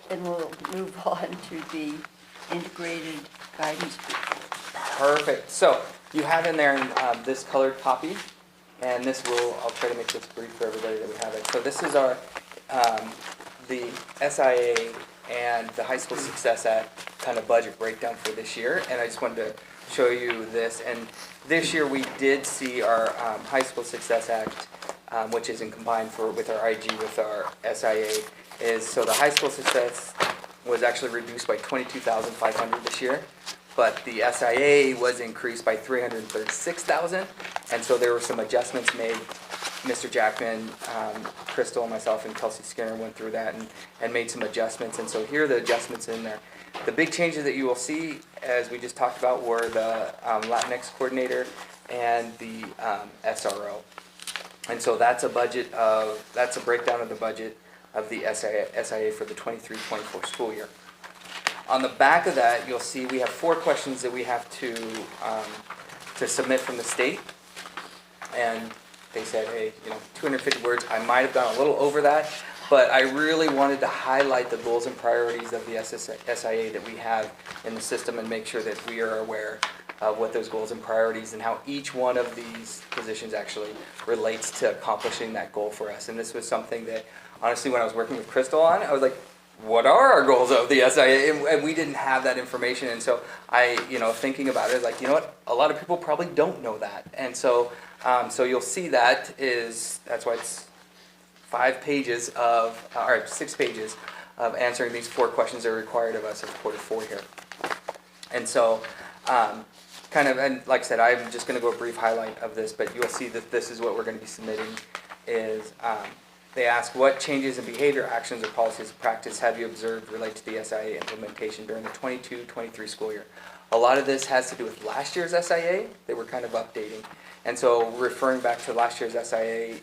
then we'll move on to the integrated guidance group. Perfect. So you have in there this colored copy, and this I'll try to make this brief for everybody that we have it. So this is our, the SIA and the High School Success Act kind of budget breakdown for this year, and I just wanted to show you this. And this year we did see our High School Success Act, which is in combined with our IG with our SIA, so the High School Success was actually reduced by $22,500 this year, but the SIA was increased by $336,000, and so there were some adjustments made. Mr. Jackman, Crystal, and myself, and Kelsey Skinner went through that and made some adjustments, and so here are the adjustments in there. The big changes that you will see, as we just talked about, were the Latinx coordinator and the SRO. And so that's a breakdown of the budget of the SIA for the 23-24 school year. On the back of that, you'll see we have 4 questions that we have to submit from the state. And they said, hey, 250 words. I might have gone a little over that, but I really wanted to highlight the goals and priorities of the SIA that we have in the system and make sure that we are aware of what those goals and priorities and how each one of these positions actually relates to accomplishing that goal for us. And this was something that, honestly, when I was working with Crystal on it, I was like, what are our goals of the SIA? And we didn't have that information. And so I, thinking about it, like, a lot of people probably don't know that. And so, so you'll see that's why it's 6 pages of answering these 4 questions that are required of us as quarter 4 here. And so, and like I said, I'm just going to go a brief highlight of this, but you'll see that this is what we're going to be submitting is they ask, what changes in behavior, actions, or policies of practice have you observed related to the SIA implementation during the 22-23 school year? A lot of this has to do with last year's SIA. They were kind of updating. And so referring back to last year's SIA,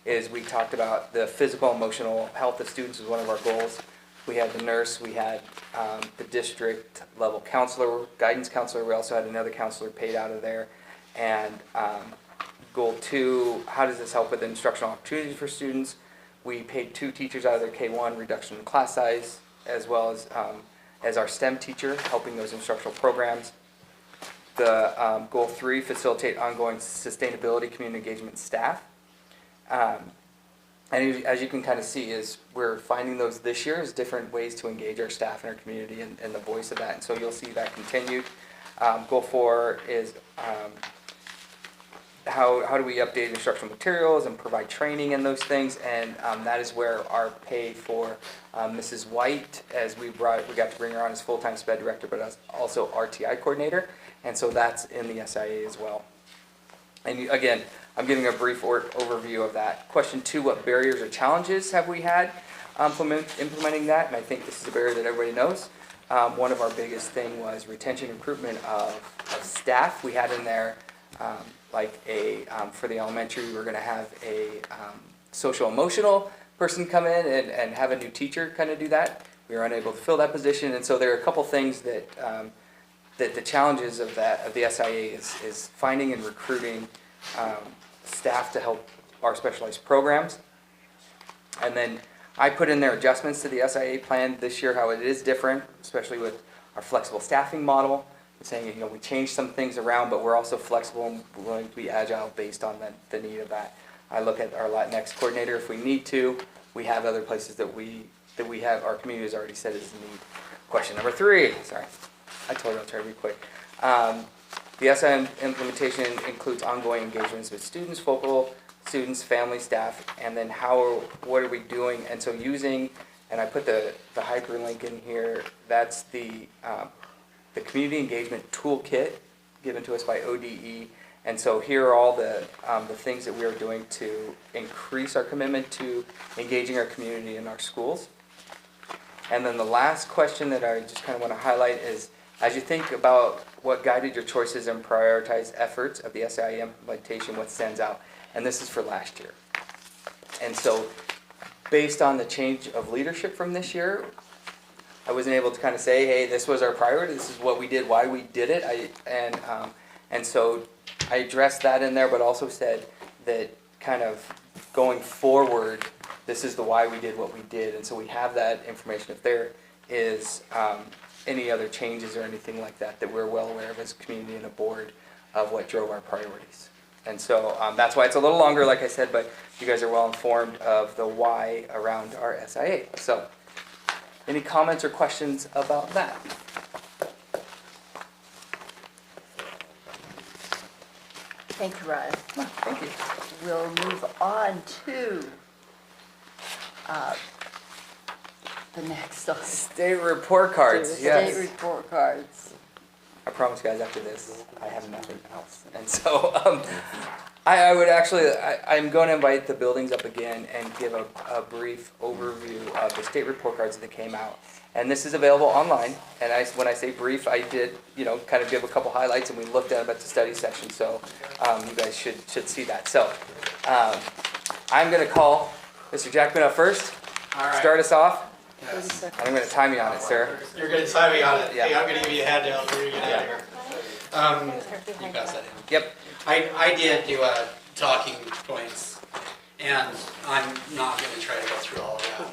is we talked about the physical, emotional health of students was one of our goals. We had the nurse, we had the district level counselor, guidance counselor. We also had another counselor paid out of there. And goal 2, how does this help with instructional opportunities for students? We paid 2 teachers out of their K-1, reduction in class size, as well as our STEM teacher, helping those instructional programs. The goal 3, facilitate ongoing sustainability, community engagement staff. And as you can kind of see, is we're finding those this year as different ways to engage our staff and our community and the voice of that. And so you'll see that continued. Goal 4 is how do we update instructional materials and provide training in those things. And that is where our pay for Mrs. White, as we got to bring her on as full-time SPED director, but as also RTI coordinator. And so that's in the SIA as well. And again, I'm giving a brief overview of that. Question 2, what barriers or challenges have we had implementing that? And I think this is a barrier that everybody knows. One of our biggest thing was retention and recruitment of staff. We had in there for the elementary, we were going to have a social emotional person come in and have a new teacher kind of do that. We were unable to fill that position. And so there are a couple things that the challenges of the SIA is finding and recruiting staff to help our specialized programs. And then I put in there adjustments to the SIA plan this year, how it is different, especially with our flexible staffing model. Saying, we changed some things around, but we're also flexible and willing to be agile based on the need of that. I look at our Latinx coordinator if we need to. We have other places that we have, our community has already said is a need. Question number 3, sorry. I told you I'll try to be quick. The SIM implementation includes ongoing engagements with students, focal students, family, staff, and then what are we doing? And so and I put the hyperlink in here, that's the community engagement toolkit given to us by ODE. And so here are all the things that we are doing to increase our commitment to engaging our community in our schools. And then the last question that I just kind of want to highlight is, as you think about what guided your choices and prioritized efforts of the SIA implementation, what stands out? And this is for last year. And so based on the change of leadership from this year, I wasn't able to kind of say, hey, this was our priority, this is what we did, why we did it. And so I addressed that in there, but also said that kind of going forward, this is the why we did what we did. And so we have that information. If there is any other changes or anything like that we're well aware of as a community and a board of what drove our priorities. And so that's why it's a little longer, like I said, but you guys are well informed of the why around our SIA. So any comments or questions about that? Thank you, Ryan. Thank you. We'll move on to the next on State report cards, state yes. report cards. I promise guys after this, I have nothing else. And so I would actually, I'm going to invite the buildings up again and give a brief overview of the state report cards that came out. And this is available online. And when I say brief, I did, kind of give a couple highlights, and we looked at them at the study session. So you guys should see that. So I'm going to call Mr. Jackman up first. All right. Start us off. Yes. And I'm going to time you on it, sir. You're going to time me on it. Yeah. Hey, I'm going to give you a handout. We're going to get out of here. You pass that in. Yep. I did do talking points, and I'm not going to try to go through all of that,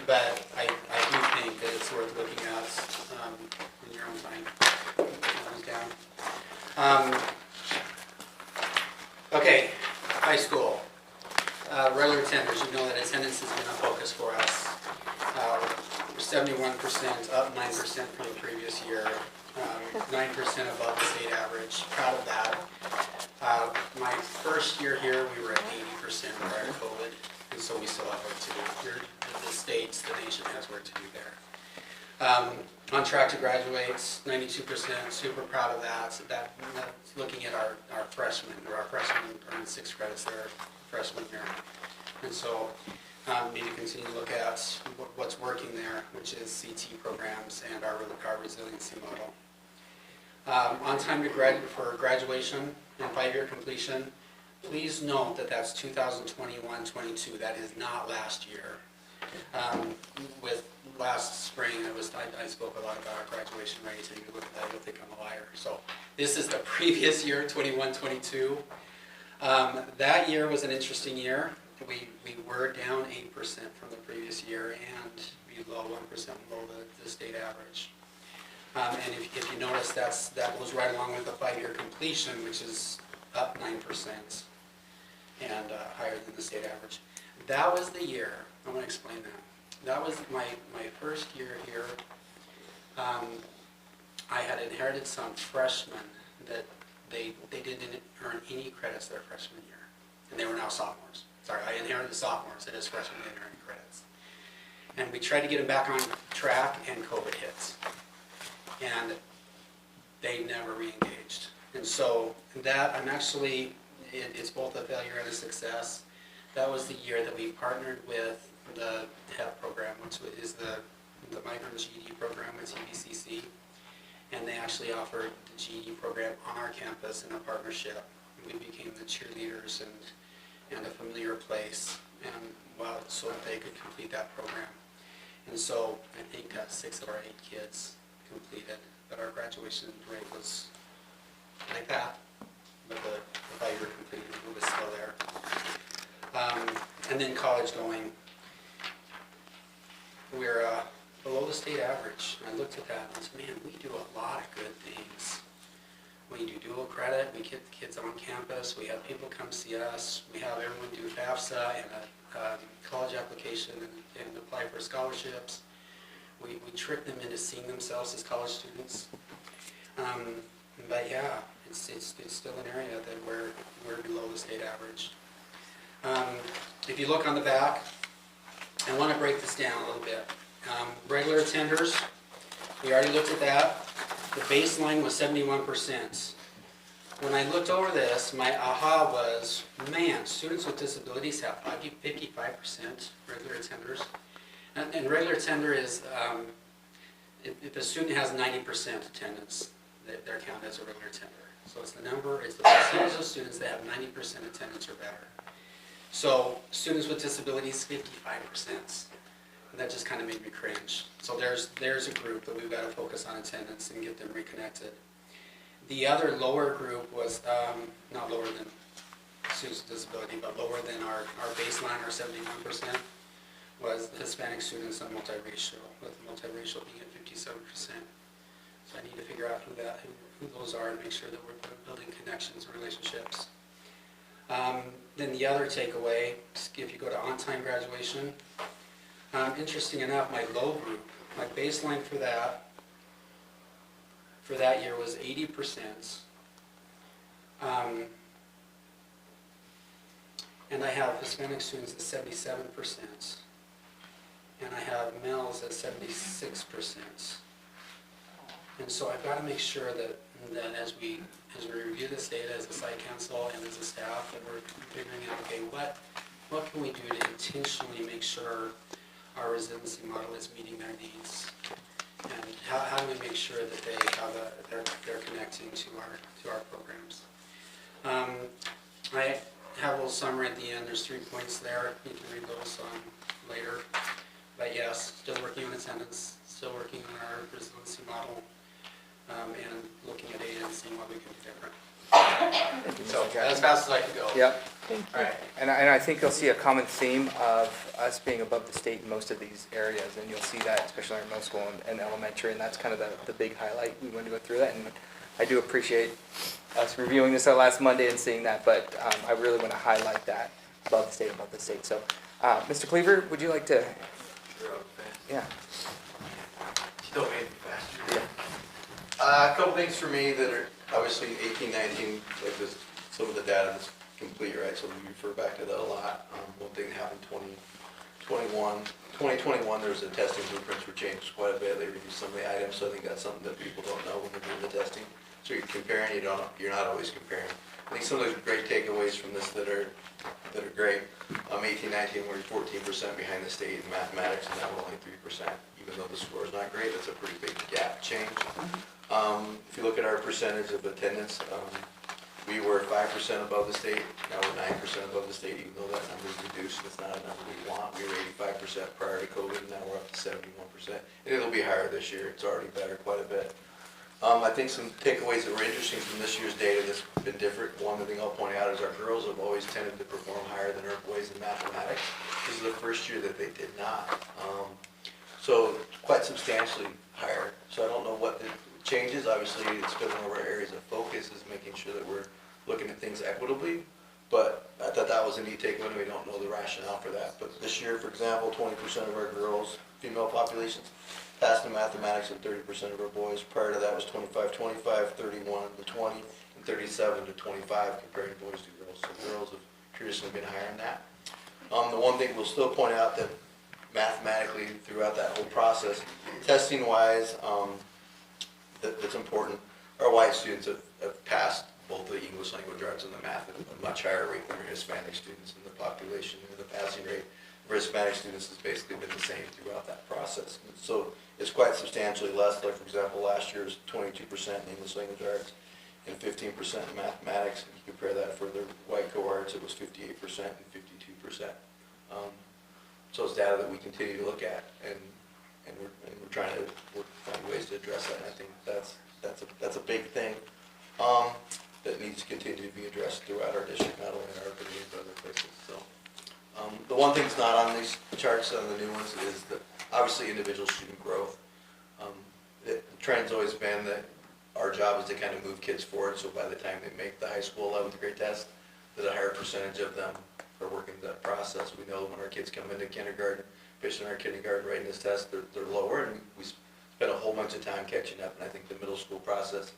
but I do think that it's worth looking at in your own time. Put those down. Okay, high school. Regular attenders, you know that attendance has been a focus for us. 71%, up 9% from the previous year, 9% above the state average. Proud of that. My first year here, we were at 80% prior to COVID, and so we still have work to do. The states, the nation has work to do there. On track to graduate, 92%, super proud of that. So that's looking at our freshmen, our freshmen earned 6 credits there, freshman year. And so need to continue to look at what's working there, which is CT programs and our resiliency model. On time to for graduation and 5-year completion, please note that that's 2021-22. That is not last year. With last spring, I spoke a lot about our graduation rate, and if you look at that, you'll think I'm a liar. So this is the previous year, 21-22. That year was an interesting year. We were down 8% from the previous year and below 1% below the state average. And if you notice, that goes right along with the 5-year completion, which is up 9% and higher than the state average. That was the year, I want to explain that. That was my first year here. I had inherited some freshmen that they didn't earn any credits their freshman year, and they were now sophomores. Sorry, I inherited sophomores that as freshmen didn't earn any credits. And we tried to get them back on track, and COVID hits. And they never re-engaged. And so that, it's both a failure and a success. That was the year that we partnered with the HEP program, which is the Migrant GED program with CVCC. And they actually offered the GED program on our campus in a partnership. We became the cheerleaders and a familiar place, and so that they could complete that program. And so I think 6 of our 8 kids completed, but our graduation rate was like that, but the 5-year completed was still there. And then college going, we're below the state average. I looked at that and said, man, we do a lot of good things. We do dual credit, we get kids on campus, we have people come see us, we have everyone do FAFSA and a college application and apply for scholarships. We trick them into seeing themselves as college students. But yeah, it's still an area that we're below the state average. If you look on the back, I want to break this down a little bit. Regular attenders, we already looked at that. The baseline was 71%. When I looked over this, my aha was, man, students with disabilities have 55% regular attenders. And regular attender is, if a student has 90% attendance, they're counted as a regular attender. So it's the percentage of students that have 90% attendance or better. So students with disabilities, 55%. And that just kind of made me cringe. So there's a group that we've got to focus on attendance and get them reconnected. The other lower group was, not lower than students with disability, but lower than our baseline, our 71%, was Hispanic students and multiracial, with multiracial being at 57%. So I need to figure out who those are and make sure that we're building connections and relationships. Then the other takeaway, if you go to on-time graduation, interesting enough, my low group, my baseline for that year was 80%. And I have Hispanic students at 77%. And I have males at 76%. And so I've got to make sure that as we review this data as a site council and as a staff, that we're figuring out, okay, what can we do to intentionally make sure our residency model is meeting their needs? And how do we make sure that they're connecting to our programs? I have a little summary at the end. There's 3 points there. You can read those later. But yes, still working on attendance, still working on our residency model, and looking at data and seeing what we can do different. So as fast as I can go. Yep. All right. And I think you'll see a common theme of us being above the state in most of these areas, and you'll see that especially in our middle school and elementary, and that's kind of the big highlight. We want to go through that, and I do appreciate us reviewing this last Monday and seeing that, but I really want to highlight that above the state. So, Mr. Cleaver, would you like to? Sure, Yeah. Still made me faster. Yeah. A couple things for me that are obviously 18, 19, like this, some of the data that's complete, right? So we refer back to that a lot. One thing happened 2021, there was the testing blueprints were changed quite a bit. They reduced some of the items, so I think that's something that people don't know when they're doing the testing. So you're comparing, you're not always comparing I think some of the great takeaways from this that are great, 18-19, we're 14% behind the state in mathematics, and now we're only 3%. Even though the score is not great, that's a pretty big gap change. If you look at our percentage of attendance, we were 5% above the state, now we're 9% above the state, even though that number is reduced. It's not a number we want. We were 85% prior to COVID, and now we're up to 71%. And it'll be higher this year. It's already better quite a bit. I think some takeaways that were interesting from this year's data that's been different. One thing I'll point out is our girls have always tended to perform higher than our boys in mathematics. This is the first year that they did not. So quite substantially higher. So I don't know what the changes. Obviously, it's been one of our areas of focus is making sure that we're looking at things equitably. But I thought that was a neat takeaway, and we don't know the rationale for that. But this year, for example, 20% of our girls, female populations, passed in mathematics, and 30% of our boys. Prior to that was 25-25, 31-20, and 37-25 comparing boys to girls. So girls have traditionally been higher than that. The one thing we'll still point out that mathematically throughout that whole process, testing-wise, that's important. Our white students have passed both the English language arts and the math at a much higher rate than our Hispanic students in the population. And the passing rate for Hispanic students has basically been the same throughout that process. And so it's quite substantially less. Like, for example, last year was 22% in English language arts and 15% in mathematics. If you compare that for the white cohorts, it was 58% and 52%. So it's data that we continue to look at, and we're trying to find ways to address that. And I think that's a big thing that needs to continue to be addressed throughout our district, not only in our community but other places. So the one thing that's not on these charts, on the new ones, is that obviously individual student growth. The trend's always been that our job is to kind of move kids forward, so by the time they make the high school 11th grade test, that a higher percentage of them are working that process. We know when our kids come into kindergarten, especially in our kindergarten writing this test, they're lower, and we spend a whole bunch of time catching up. And I think the middle school process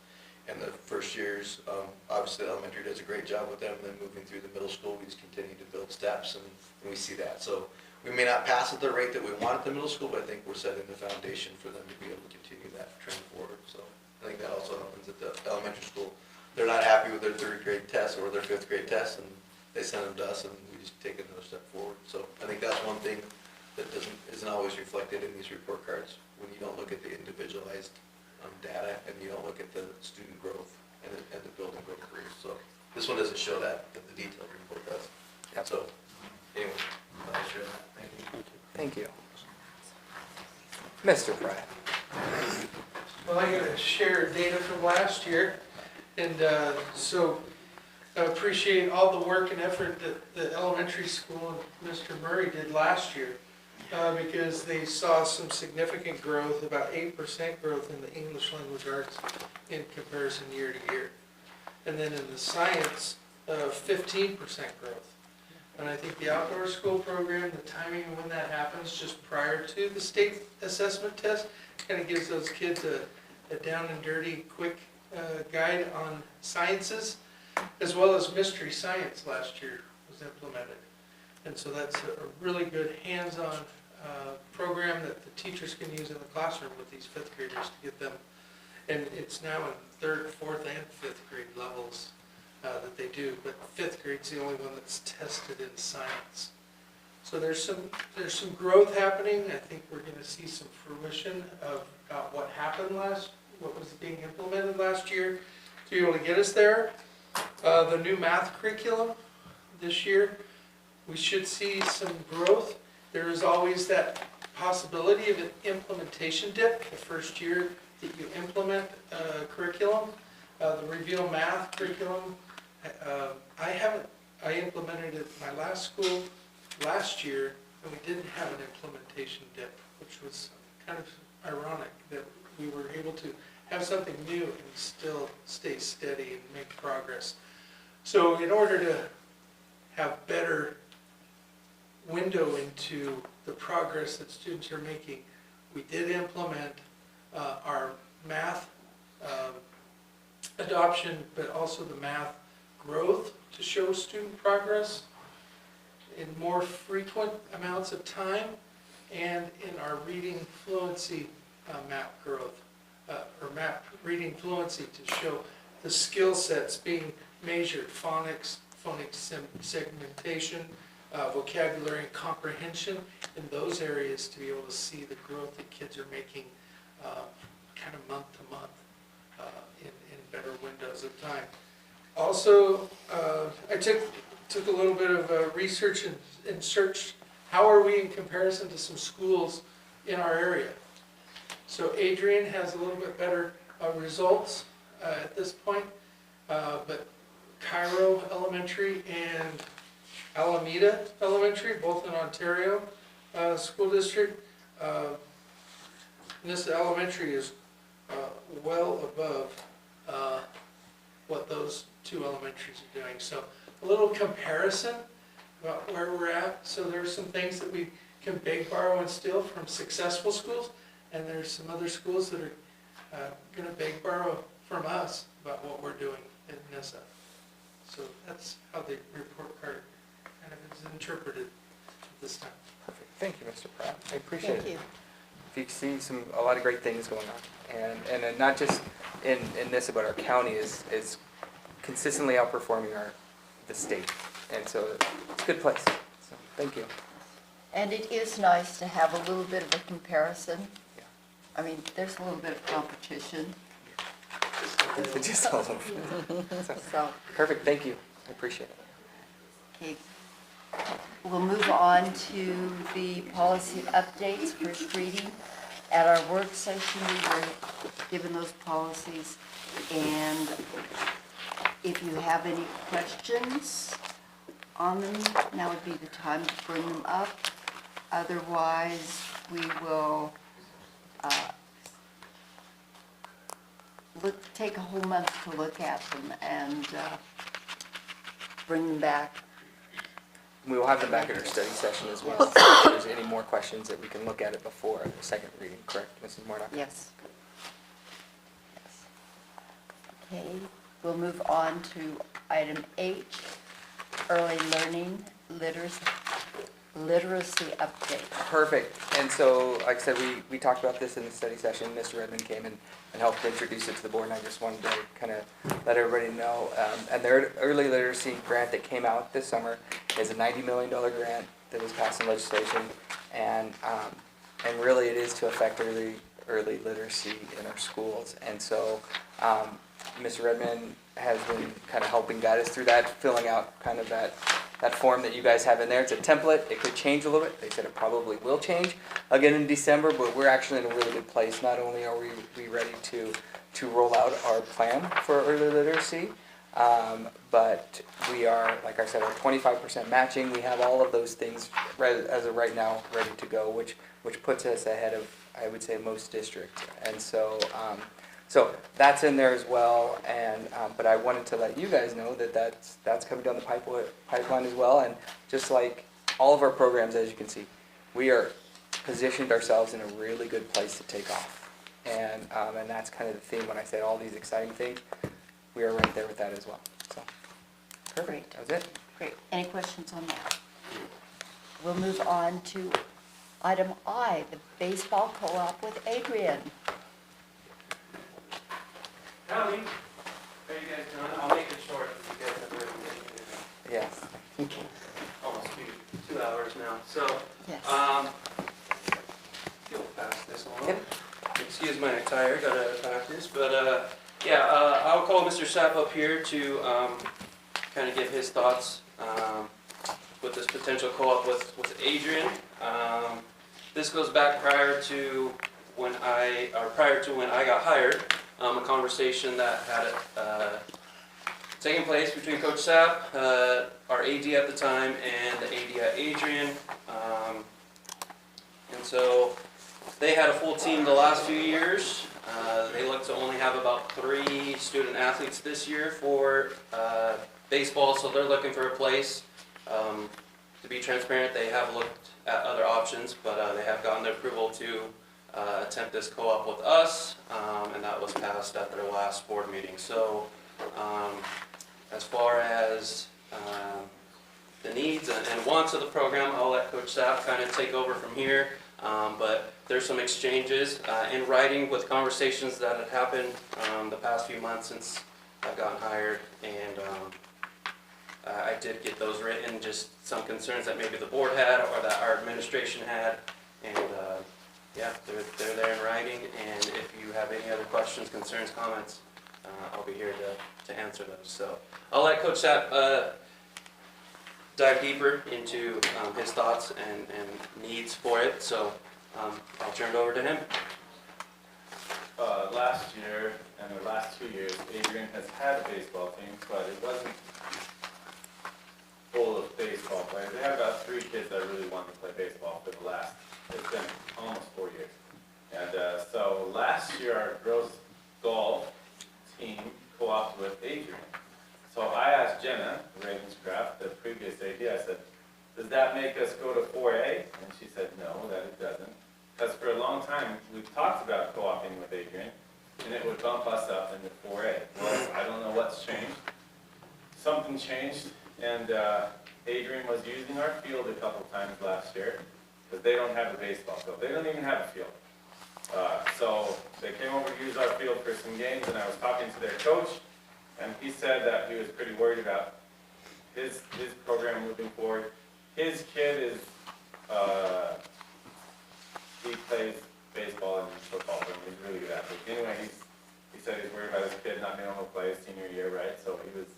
and the first years, obviously elementary does a great job with them, and then moving through the middle school, we just continue to build steps, and we see that. So we may not pass at the rate that we want at the middle school, but I think we're setting the foundation for them to be able to continue that trend forward. So I think that also happens at the elementary school. They're not happy with their 3rd grade test or their 5th grade test, and they send them to us, and we just take another step forward. So I think that's one thing that isn't always reflected in these report cards, when you don't look at the individualized data and you don't look at the student growth and the building growth rates. So this one doesn't show that, but the detailed report does. Yep. So anyway, I'll share that. Thank you. Thank you. Mr. Pratt. Well, I'm going to share data from last year, and so I appreciate all the work and effort that the elementary school and Mr. Murray did last year, because they saw some significant growth, about 8% growth in the English language arts in comparison year to year. And then in the science, 15% growth. And I think the outdoor school program, the timing of when that happens just prior to the state assessment test, kind of gives those kids a down and dirty, quick guide on sciences, as well as mystery science last year was implemented. And so that's a really good hands-on program that the teachers can use in the classroom with these 5th graders to get them, and it's now in 3rd, 4th, and 5th grade levels that they do, but 5th grade's the only one that's tested in science. So there's some growth happening. I think we're going to see some fruition of what happened what was being implemented last year to be able to get us there. The new math curriculum this year, we should see some growth. There is always that possibility of an implementation dip the first year that you implement a curriculum. The Reveal Math curriculum, I implemented it at my last school last year, and we didn't have an implementation dip, which was kind of ironic that we were able to have something new and still stay steady and make progress. So in order to have better window into the progress that students are making, we did implement our math adoption, but also the math growth to show student progress in more frequent amounts of time, and in our reading fluency map growth, or map reading fluency to show the skill sets being measured phonics, segmentation, vocabulary and comprehension in those areas to be able to see the growth that kids are making kind of month to month in better windows of time. Also, I took a little bit of research and searched how are we in comparison to some schools in our area. So Adrian has a little bit better results at this point, but Cairo Elementary and Alameda Elementary, both in Ontario School District, Nissa Elementary is well above what those two elementaries are doing. So a little comparison about where we're at. So there's some things that we can beg, borrow, and steal from successful schools, and there's some other schools that are going to beg, borrow from us about what we're doing in Nissa. So that's how the report card kind of is interpreted at this time. Perfect. Thank you, Mr. Pratt. I appreciate it. Thank you. You see a lot of great things going on, and not just in this, but our county is consistently outperforming the state, and so it's a good place. So thank you. And it is nice to have a little bit of a comparison. I mean, there's a little bit of competition. Just a little. So, Perfect. Thank you. I appreciate it. okay. We'll move on to the policy updates, first reading. At our work session, we were given those policies, and if you have any questions on them, now would be the time to bring them up. Otherwise, we will take a whole month to look at them and bring them back. We will have them back at our study session as well. If there's any more questions that we can look at it before the second reading, correct, Mrs. Mordock? Yes. Okay, we'll move on to item H, early learning literacy update. Perfect. And so, like I said, we talked about this in the study session. Mr. Redmond came and helped introduce it to the board, and I just wanted to kind of let everybody know. And their early literacy grant that came out this summer is a $90 million grant that was passed in legislation, and really it is to affect early literacy in our schools. And so Mr. Redmond has been kind of helping guide us through that, filling out kind of that form that you guys have in there. It's a template. It could change a little bit. They said it probably will change again in December, but we're actually in a really good place. Not only are we ready to roll out our plan for early literacy, but we are, like I said, our 25% matching. We have all of those things as of right now ready to go, which puts us ahead of, I would say, most districts. And so so that's in there as well, and but I wanted to let you guys know that that's coming down the pipeline as well. And just like all of our programs, as you can see, we are positioned ourselves in a really good place to take off. And that's kind of the theme when I said all these exciting things. We are right there with that as well. So perfect. Great. That was it. Great. Any questions on that? We'll move on to item I, the baseball co-op with Adrian. Howdy. How you guys doing? I'll make it short because you guys have already Yes. almost 2 hours now. So, Yes. You'll pass this along. Yep. Excuse my attire, got out of practice. But I'll call Mr. Sapp up here to kind of give his thoughts with this potential co-op with Adrian. This goes back prior to when I got hired. A conversation that had taken place between Coach Sapp, our AD at the time, and the AD at Adrian. And so they had a full team the last few years. They look to only have about 3 student athletes this year for baseball, so they're looking for a place. To be transparent, they have looked at other options, but they have gotten the approval to attempt this co-op with us, and that was passed at their last board meeting. So as far as the needs and wants of the program, I'll let Coach Sapp kind of take over from here. But there's some exchanges in writing with conversations that had happened the past few months since have gotten hired, and I did get those written, just some concerns that maybe the board had or that our administration had, and yeah, they're there in writing, and if you have any other questions, concerns, comments, I'll be here to answer those. So I'll let Coach Sapp dive deeper into his thoughts and needs for it, so I'll turn it over to him. Last year and the last 2 years, Adrian has had a baseball team, but it wasn't full of baseball players. They had about 3 kids that really wanted to play baseball for the last, it's been almost 4 years. And so last year, our girls golf team co-opted with Adrian. So I asked Jenna Ravenscraft, the previous AD, I said, does that make us go to 4A? And she said, no, that it doesn't. Because for a long time, we've talked about co-oping with Adrian, and it would bump us up into 4A. Well, I don't know what's changed. Something changed, and Adrian was using our field a couple times last year, because they don't have a baseball field. They don't even have a field. So they came over to use our field for some games, and I was talking to their coach, and he said that he was pretty worried about his program moving forward. His kid is, he plays baseball and football, and he's a really good athlete. Anyway, he said he's worried about his kid not being able to play his senior year, right? So he was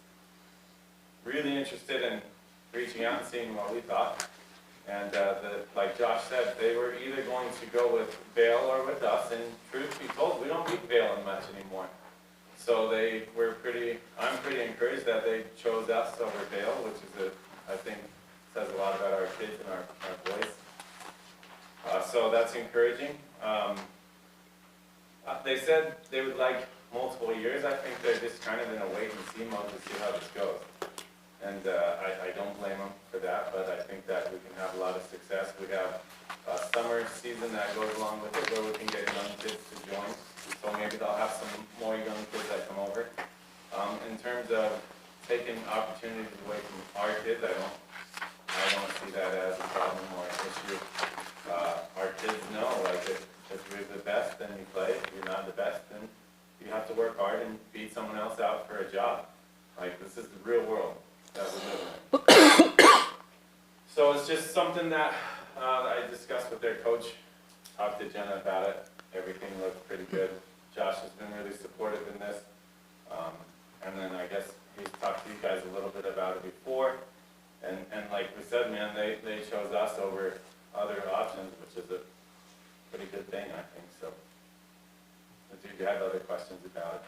really interested in reaching out and seeing what we thought. And like Josh said, they were either going to go with Vail or with us, and truth be told, we don't beat Vail in much anymore. So they were I'm pretty encouraged that they chose us over Vail, which is I think says a lot about our kids and our boys. So that's encouraging. They said they would like multiple years. I think they're just kind of in a wait and see mode to see how this goes. And I don't blame them for that, but I think that we can have a lot of success. We have a summer season that goes along with it where we can get young kids to join. So maybe they'll have some more young kids that come over. In terms of taking opportunities away from our kids, I don't see that as a problem or an issue. Our kids know, like, if you're the best, then you play. If you're not the best, then you have to work hard and beat someone else out for a job. Like, this is the real world that we live in. So it's just something that I discussed with their coach, talked to Jenna about it. Everything looked pretty good. Josh has been really supportive in this. And then I guess he's talked to you guys a little bit about it before. And like we said, man, they chose us over other options, which is a pretty good thing, I think. So, if you have other questions about it.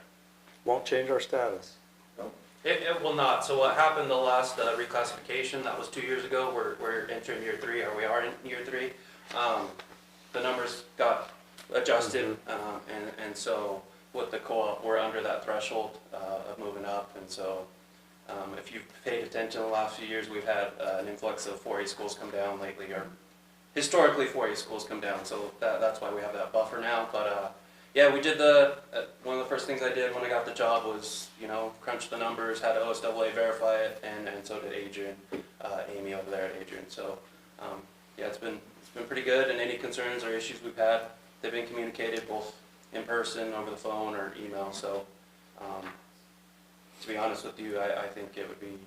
Won't change our status. Nope. It will not. So what happened the last reclassification, that was 2 years ago, we're entering year 3, or we are in year 3. The numbers got adjusted, and so with the co-op, we're under that threshold of moving up, and so if you've paid attention the last few years, we've had an influx of 4A schools come down lately, or historically 4A schools come down, so that's why we have that buffer now. But yeah, we did one of the first things I did when I got the job was, crunch the numbers, had OSAA verify it, and so did Adrian, Amy over there at Adrian. So yeah, it's been pretty good, and any concerns or issues we've had, they've been communicated both in person, over the phone, or email. So to be honest with you, I think it would be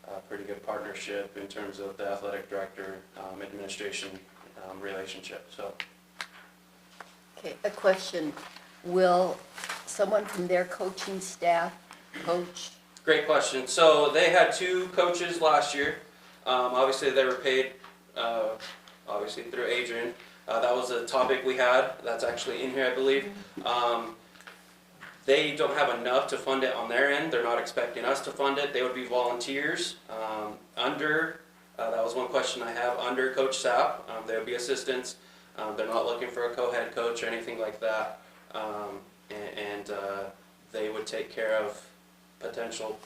a pretty good partnership in terms of the athletic director, administration relationship. So. Okay, a question. Will someone from their coaching staff coach? Great question. So they had 2 coaches last year. Obviously they were paid, obviously through Adrian. That was a topic we had. That's actually in here, I believe. They don't have enough to fund it on their end. They're not expecting us to fund it. They would be volunteers. That was one question I have, under Coach Sapp. They would be assistants. They're not looking for a co-head coach or anything like that. And they would take care of potential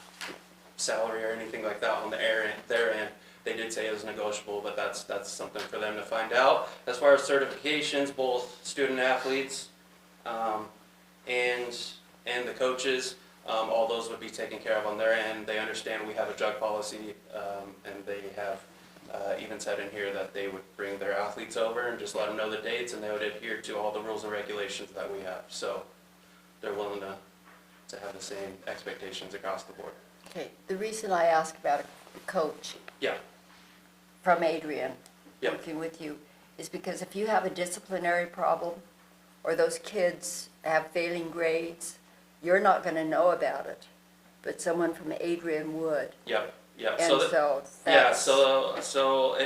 salary or anything like that on their end. They did say it was negotiable, but that's something for them to find out. As far as certifications, both student athletes and the coaches, all those would be taken care of on their end. They understand we have a drug policy, and they have even said in here that they would bring their athletes over and just let them know the dates, and they would adhere to all the rules and regulations that we have. So they're willing have the same expectations across the board. Okay, the reason I ask about a coach Yeah, from Adrian, Yep. working with you, is because if you have a disciplinary problem, or those kids have failing grades, you're not gonna know about it, but someone from Adrian would. yep. And So so yeah, that's. so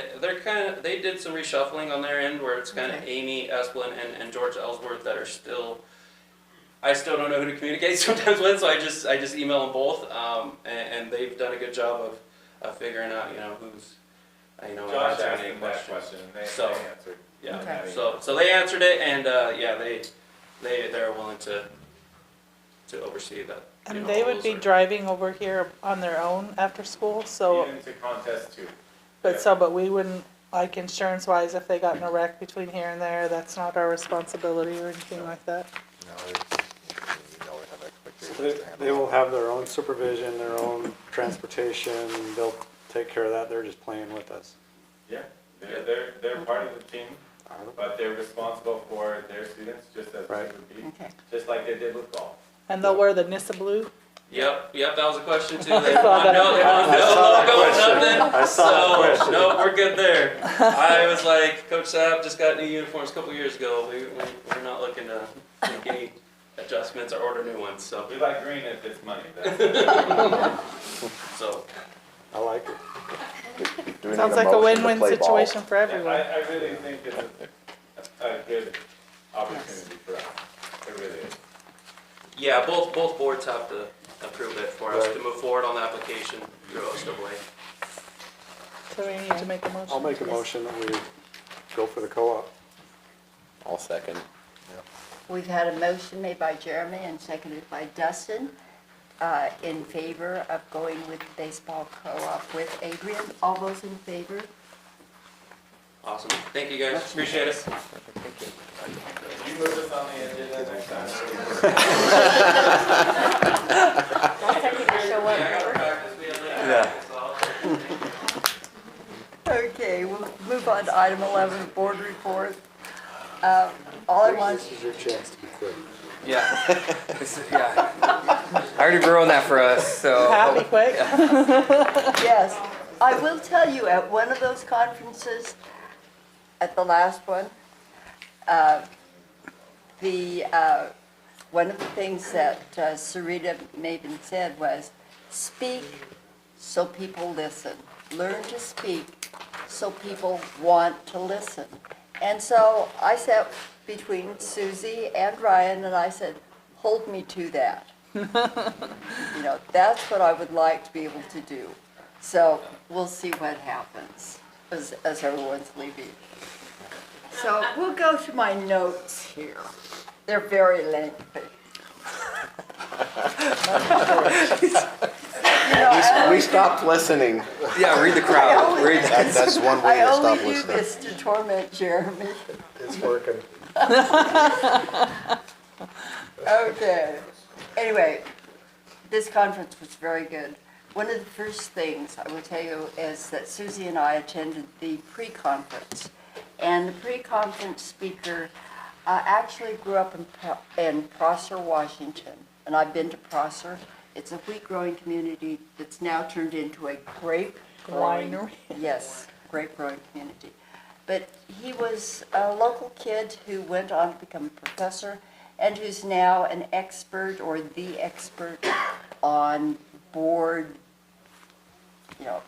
they did some reshuffling on their end where it's kind of Okay. Amy Esplin and George Ellsworth that are still. I still don't know who to communicate sometimes with, so I just email them both, and they've done a good job of figuring out who's Josh answering asked any them that questions. question, and they So, answered. Yeah, Okay. so they answered it, and they're willing to oversee that. And they would be driving over here on their own after school, so, Even to contest too. but we wouldn't, like insurance wise, if they got in a wreck between here and there, that's not our responsibility or anything like that. You always have expectations They, to handle they will have their own supervision, their own transportation, they'll take care of that, they're just playing with us. Yeah, they're part of the team, but they're responsible for their students just as we Right. would be, Okay. just like they did with golf. And they'll wear the Nissa blue. Yep, that was a question too. They I saw want that. no I saw that logo, question. nothing. I saw that So, question. no, we're good there. I was like, Coach Sapp just got new uniforms a couple years ago. We're not looking to make any adjustments or order new ones, so. We like green if it's money. That's- So, I like it. Do we Sounds need like a motion to win-win play ball? situation for Yeah, everyone. I really think it's a good opportunity for us. It really is. yeah, both boards have to approve it for us Right. to move forward on the application through OSWA. So we need to make a motion. I'll make a motion that we go for the co-op. I'll second. We've had a motion made by Jeremy and seconded by Dustin in favor of going with baseball co-op with Adrian. All those in favor? Awesome. Thank you guys. Appreciate it. You move us on the agenda next time. Last time you didn't show up, remember? Okay, we'll move on to item 11, board report. All I want, This is your chance to be quick. Yeah. Yeah. I already ruined that for us, so. Happy quick? yes, I will tell you, at one of those conferences, at the last one, one of the things that Sarita Maven said was, speak so people listen. Learn to speak so people want to listen. And so I sat between Susie and Ryan and I said, hold me to that. That's what I would like to be able to do. So we'll see what happens as everyone's leaving. So we'll go to my notes here. They're very lengthy. We stopped listening. Yeah, read the crowd. Read That's one way I to only stop do listening. this to torment Jeremy. It's working. Okay. Anyway, this conference was very good. One of the first things I will tell you is that Susie and I attended the pre-conference. And the pre-conference speaker actually grew up in Prosser, Washington. And I've been to Prosser. It's a wheat growing community that's now turned into a grape growing. Winery. Yes, grape growing community. But he was a local kid who went on to become a professor and who's now an expert or the expert on board,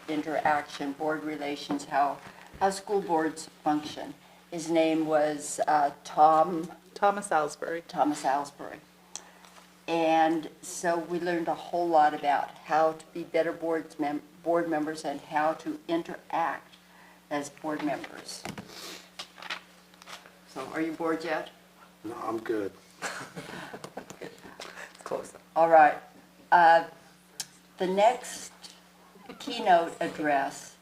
interaction, board relations, how school boards function. His name was Thomas Ellsbury. Thomas Ellsbury. And so we learned a whole lot about how to be better board members and how to interact as board members. So are you bored yet? No, I'm good. Close. All right. The next keynote address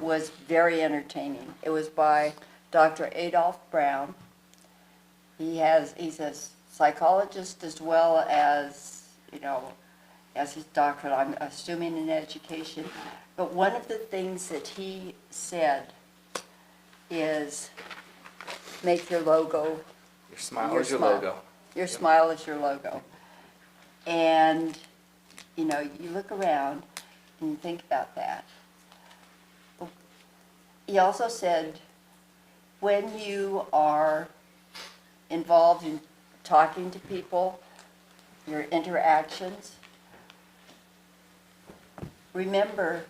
was very entertaining. It was by Dr. Adolph Brown. He's a psychologist as well as, as his doctorate, I'm assuming in education. But one of the things that he said is make your logo Your smile Your is your smile. logo. Your smile is your logo. And, you know, you look around and you think about that. He also said, when you are involved in talking to people, your interactions, remember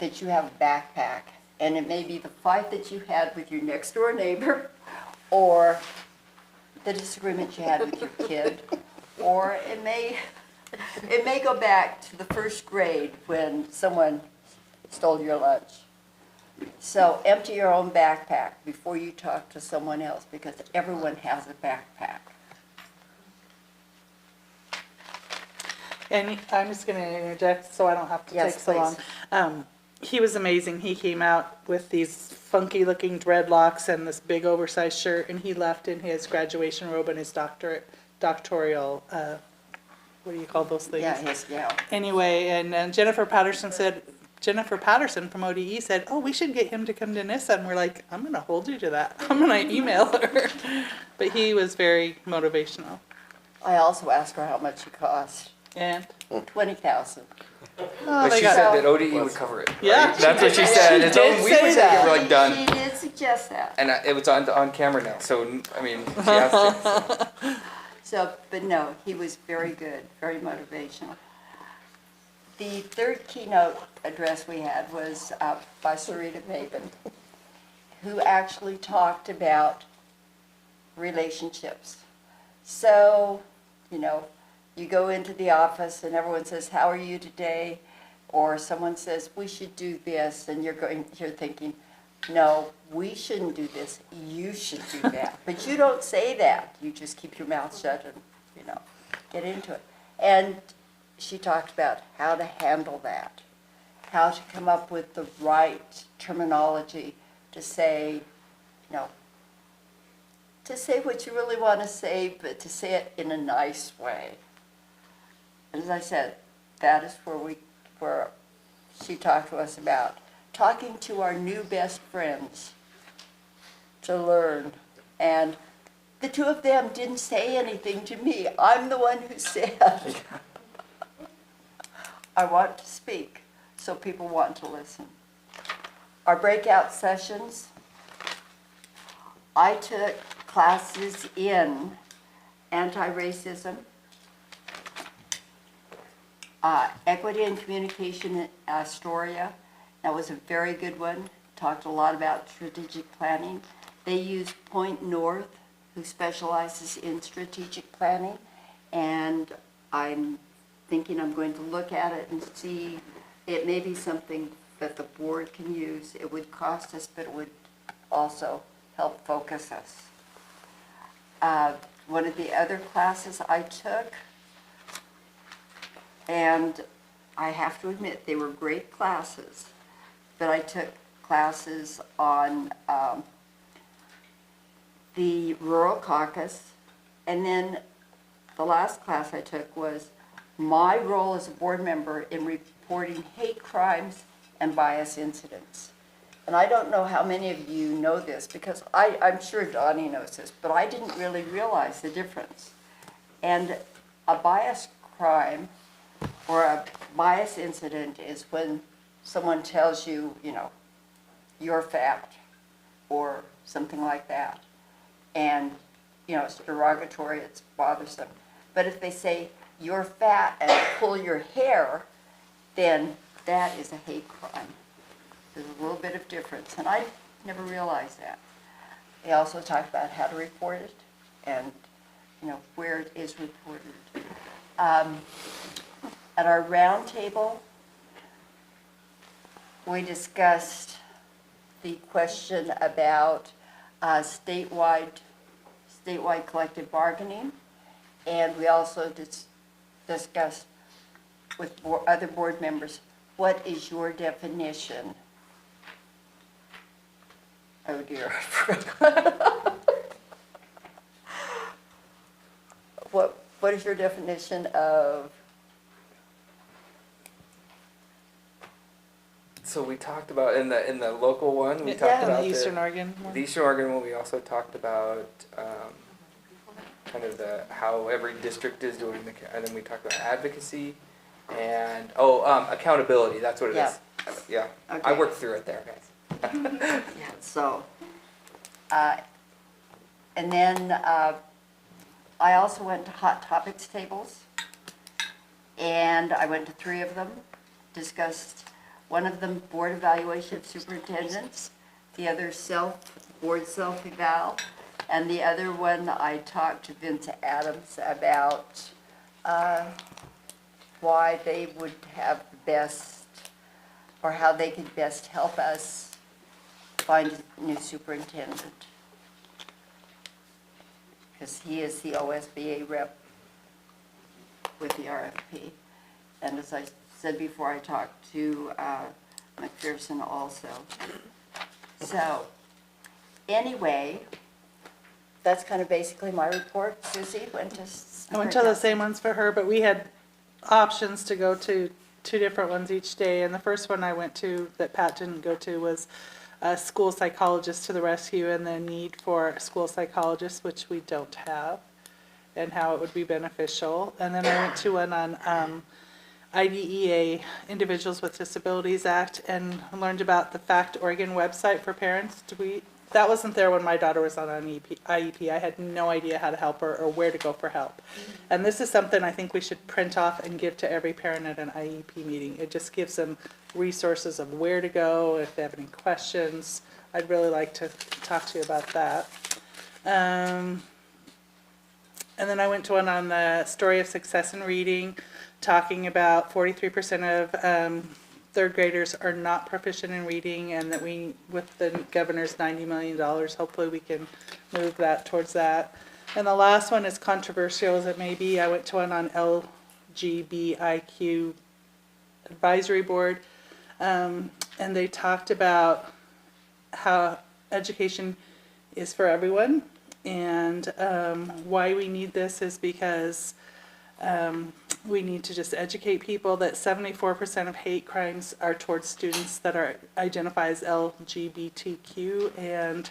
that you have a backpack. And it may be the fight that you had with your next door neighbor, or the disagreement you had with your kid, or it may go back to the first grade when someone stole your lunch. So empty your own backpack before you talk to someone else, because everyone has a backpack. And I'm just going to interject so I don't have to Yes, take so long. please. He was amazing. He came out with these funky looking dreadlocks and this big oversized shirt, and he left in his graduation robe and his doctoral, what do you call those things? Yeah, his gown. Anyway, and Jennifer Patterson from ODE said, oh, we should get him to come to NISA. And we're like, I'm going to hold you to that. I'm going to email her. But he was very motivational. I also asked her how much it cost. And? $20,000. Oh, But they she got- said that ODE would cover it. Right? Yeah, That's what she said. she It's did we say would take that. it, we're like done. She did suggest that. And it was on camera now, so, I mean, she asked it. So, but no, he was very good, very motivational. The third keynote address we had was by Sarita Maben, who actually talked about relationships. So, you know, you go into the office and everyone says, how are you today? Or someone says, we should do this, and you're thinking, no, we shouldn't do this, you should do that. But you don't say that, you just keep your mouth shut and, you know, get into it. And she talked about how to handle that, how to come up with the right terminology to say, you know, to say what you really want to say, but to say it in a nice way. And as I said, that is where she talked to us about talking to our new best friends to learn. And the two of them didn't say anything to me. I'm the one who said, I want to speak, so people want to listen. Our breakout sessions, I took classes in anti-racism, equity and communication in Astoria. That was a very good one. Talked a lot about strategic planning. They used Point North, who specializes in strategic planning, and I'm thinking I'm going to look at it and see, it may be something that the board can use. It would cost us, but it would also help focus us. One of the other classes I took, and I have to admit, they were great classes, but I took classes on the Rural Caucus, and then the last class I took was my role as a board member in reporting hate crimes and bias incidents. And I don't know how many of you know this, because I'm sure Donnie knows this, but I didn't really realize the difference. And a bias crime or a bias incident is when someone tells you, you know, you're fat or something like that. And, you know, it's derogatory, it's bothersome. But if they say, you're fat and pull your hair, then that is a hate crime. There's a little bit of difference, and I never realized that. They also talk about how to report it and, you know, where it is reported. At our round table, we discussed the question about statewide collective bargaining, and we also discussed with other board members, what is your definition? Oh dear, I forgot. What is your definition of? So we talked about in the local one. We talked Yeah, about the Eastern Oregon one. The Eastern Oregon one. We also talked about kind of how every district is doing and then we talked about advocacy and, accountability, that's what it is. Yeah, I Okay. worked through it there, guys. Yeah, so, and then, I also went to Hot Topics tables, and I went to 3 of them, discussed, one of them, board evaluation of superintendents, the other board self-eval, and the other one, I talked to Vince Adams about, why they would have the best, or how they could best help us find a new superintendent. Because he is the OSBA rep with the RFP. And as I said before, I talked to McPherson also. So, anyway, that's kind of basically my report. Susie went to... I went to the same ones for her, but we had options to go to 2 different ones each day. And the first one I went to that Pat didn't go to was a school psychologist to the rescue and the need for a school psychologist, which we don't have, and how it would be beneficial. And then I went to one on IDEA, Individuals with Disabilities Act, and learned about the FACT Oregon website for parents. That wasn't there when my daughter was on an IEP. I had no idea how to help her or where to go for help. And this is something I think we should print off and give to every parent at an IEP meeting. It just gives them resources of where to go if they have any questions. I'd really like to talk to you about that. And then I went to one on the story of success in reading, talking about 43% of third graders are not proficient in reading, and that with the governor's $90 million, hopefully we can move that towards that. And the last one, is controversial as it may be, I went to one on LGBTIQ advisory board, and they talked about how education is for everyone, and why we need this is because we need to just educate people that 74% of hate crimes are towards students that are identified as LGBTQ, and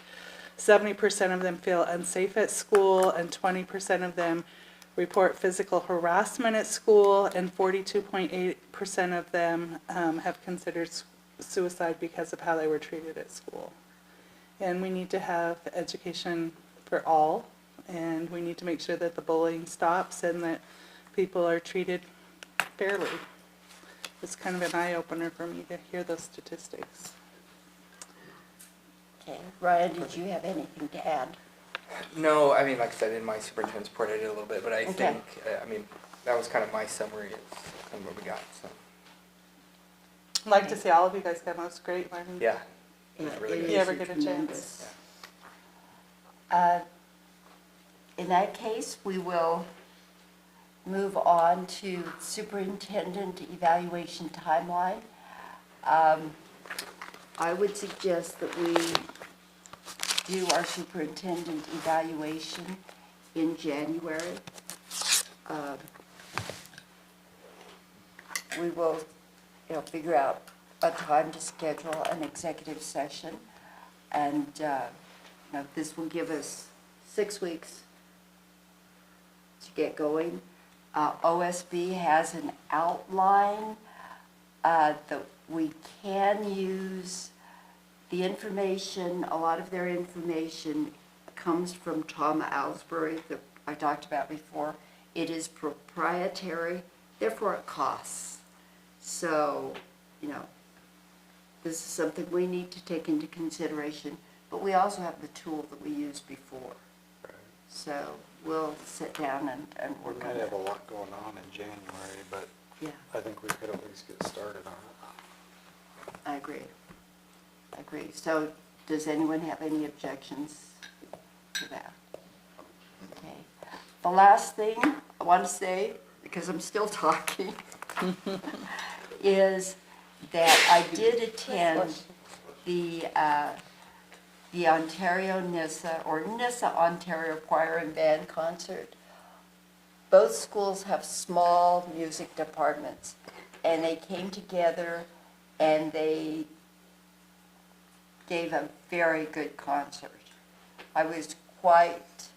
70% of them feel unsafe at school, and 20% of them report physical harassment at school, and 42.8% of them have considered suicide because of how they were treated at school. And we need to have education for all, and we need to make sure that the bullying stops and that people are treated fairly. It's kind of an eye-opener for me to hear those statistics. Okay, Ryan, did you have anything to add? No, I mean, like I said, in my superintendent's report I did a little bit, but I Okay. think, I mean, that was kind of my summary of kind of what we got, so. I'd like to see all of you guys come, it was great learning. Yeah. Yeah, really it good. If you is ever get a tremendous. chance. In that case, we will move on to superintendent evaluation timeline. I would suggest that we do our superintendent evaluation in January. We will, figure out a time to schedule an executive session, and this will give us 6 weeks to get going. OSB has an outline that we can use. The information, a lot of their information comes from Tom Owsbury that I talked about before. It is proprietary, therefore it costs. So, this is something we need to take into consideration, but we also have the tool that we used before. So we'll sit down and We work might on have it. a lot going on in January, but Yeah, I think we could at least get started on it. I agree. So does anyone have any objections to that? Okay. The last thing I want to say, because I'm still talking, is that I did attend the Ontario NISA, or NISA Ontario Choir and Band Concert. Both schools have small music departments, and they came together and they gave a very good concert. I was quite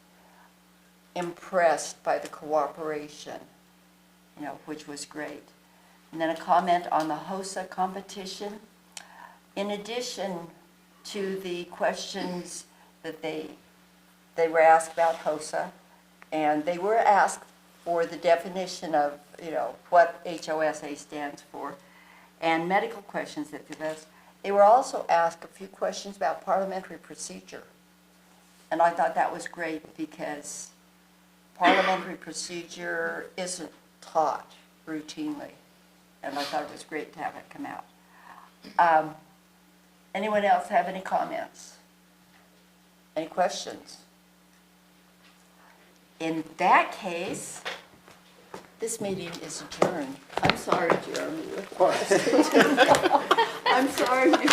impressed by the cooperation, which was great. And then a comment on the HOSA competition. In addition to the questions that they were asked about HOSA, and they were asked for the definition of, what HOSA stands for, and medical questions that they were also asked a few questions about parliamentary procedure. And I thought that was great because parliamentary procedure isn't taught routinely. And I thought it was great to have it come out. Anyone else have any comments? Any questions? In that case, this meeting is adjourned. I'm sorry, Jeremy. I'm sorry, Mary.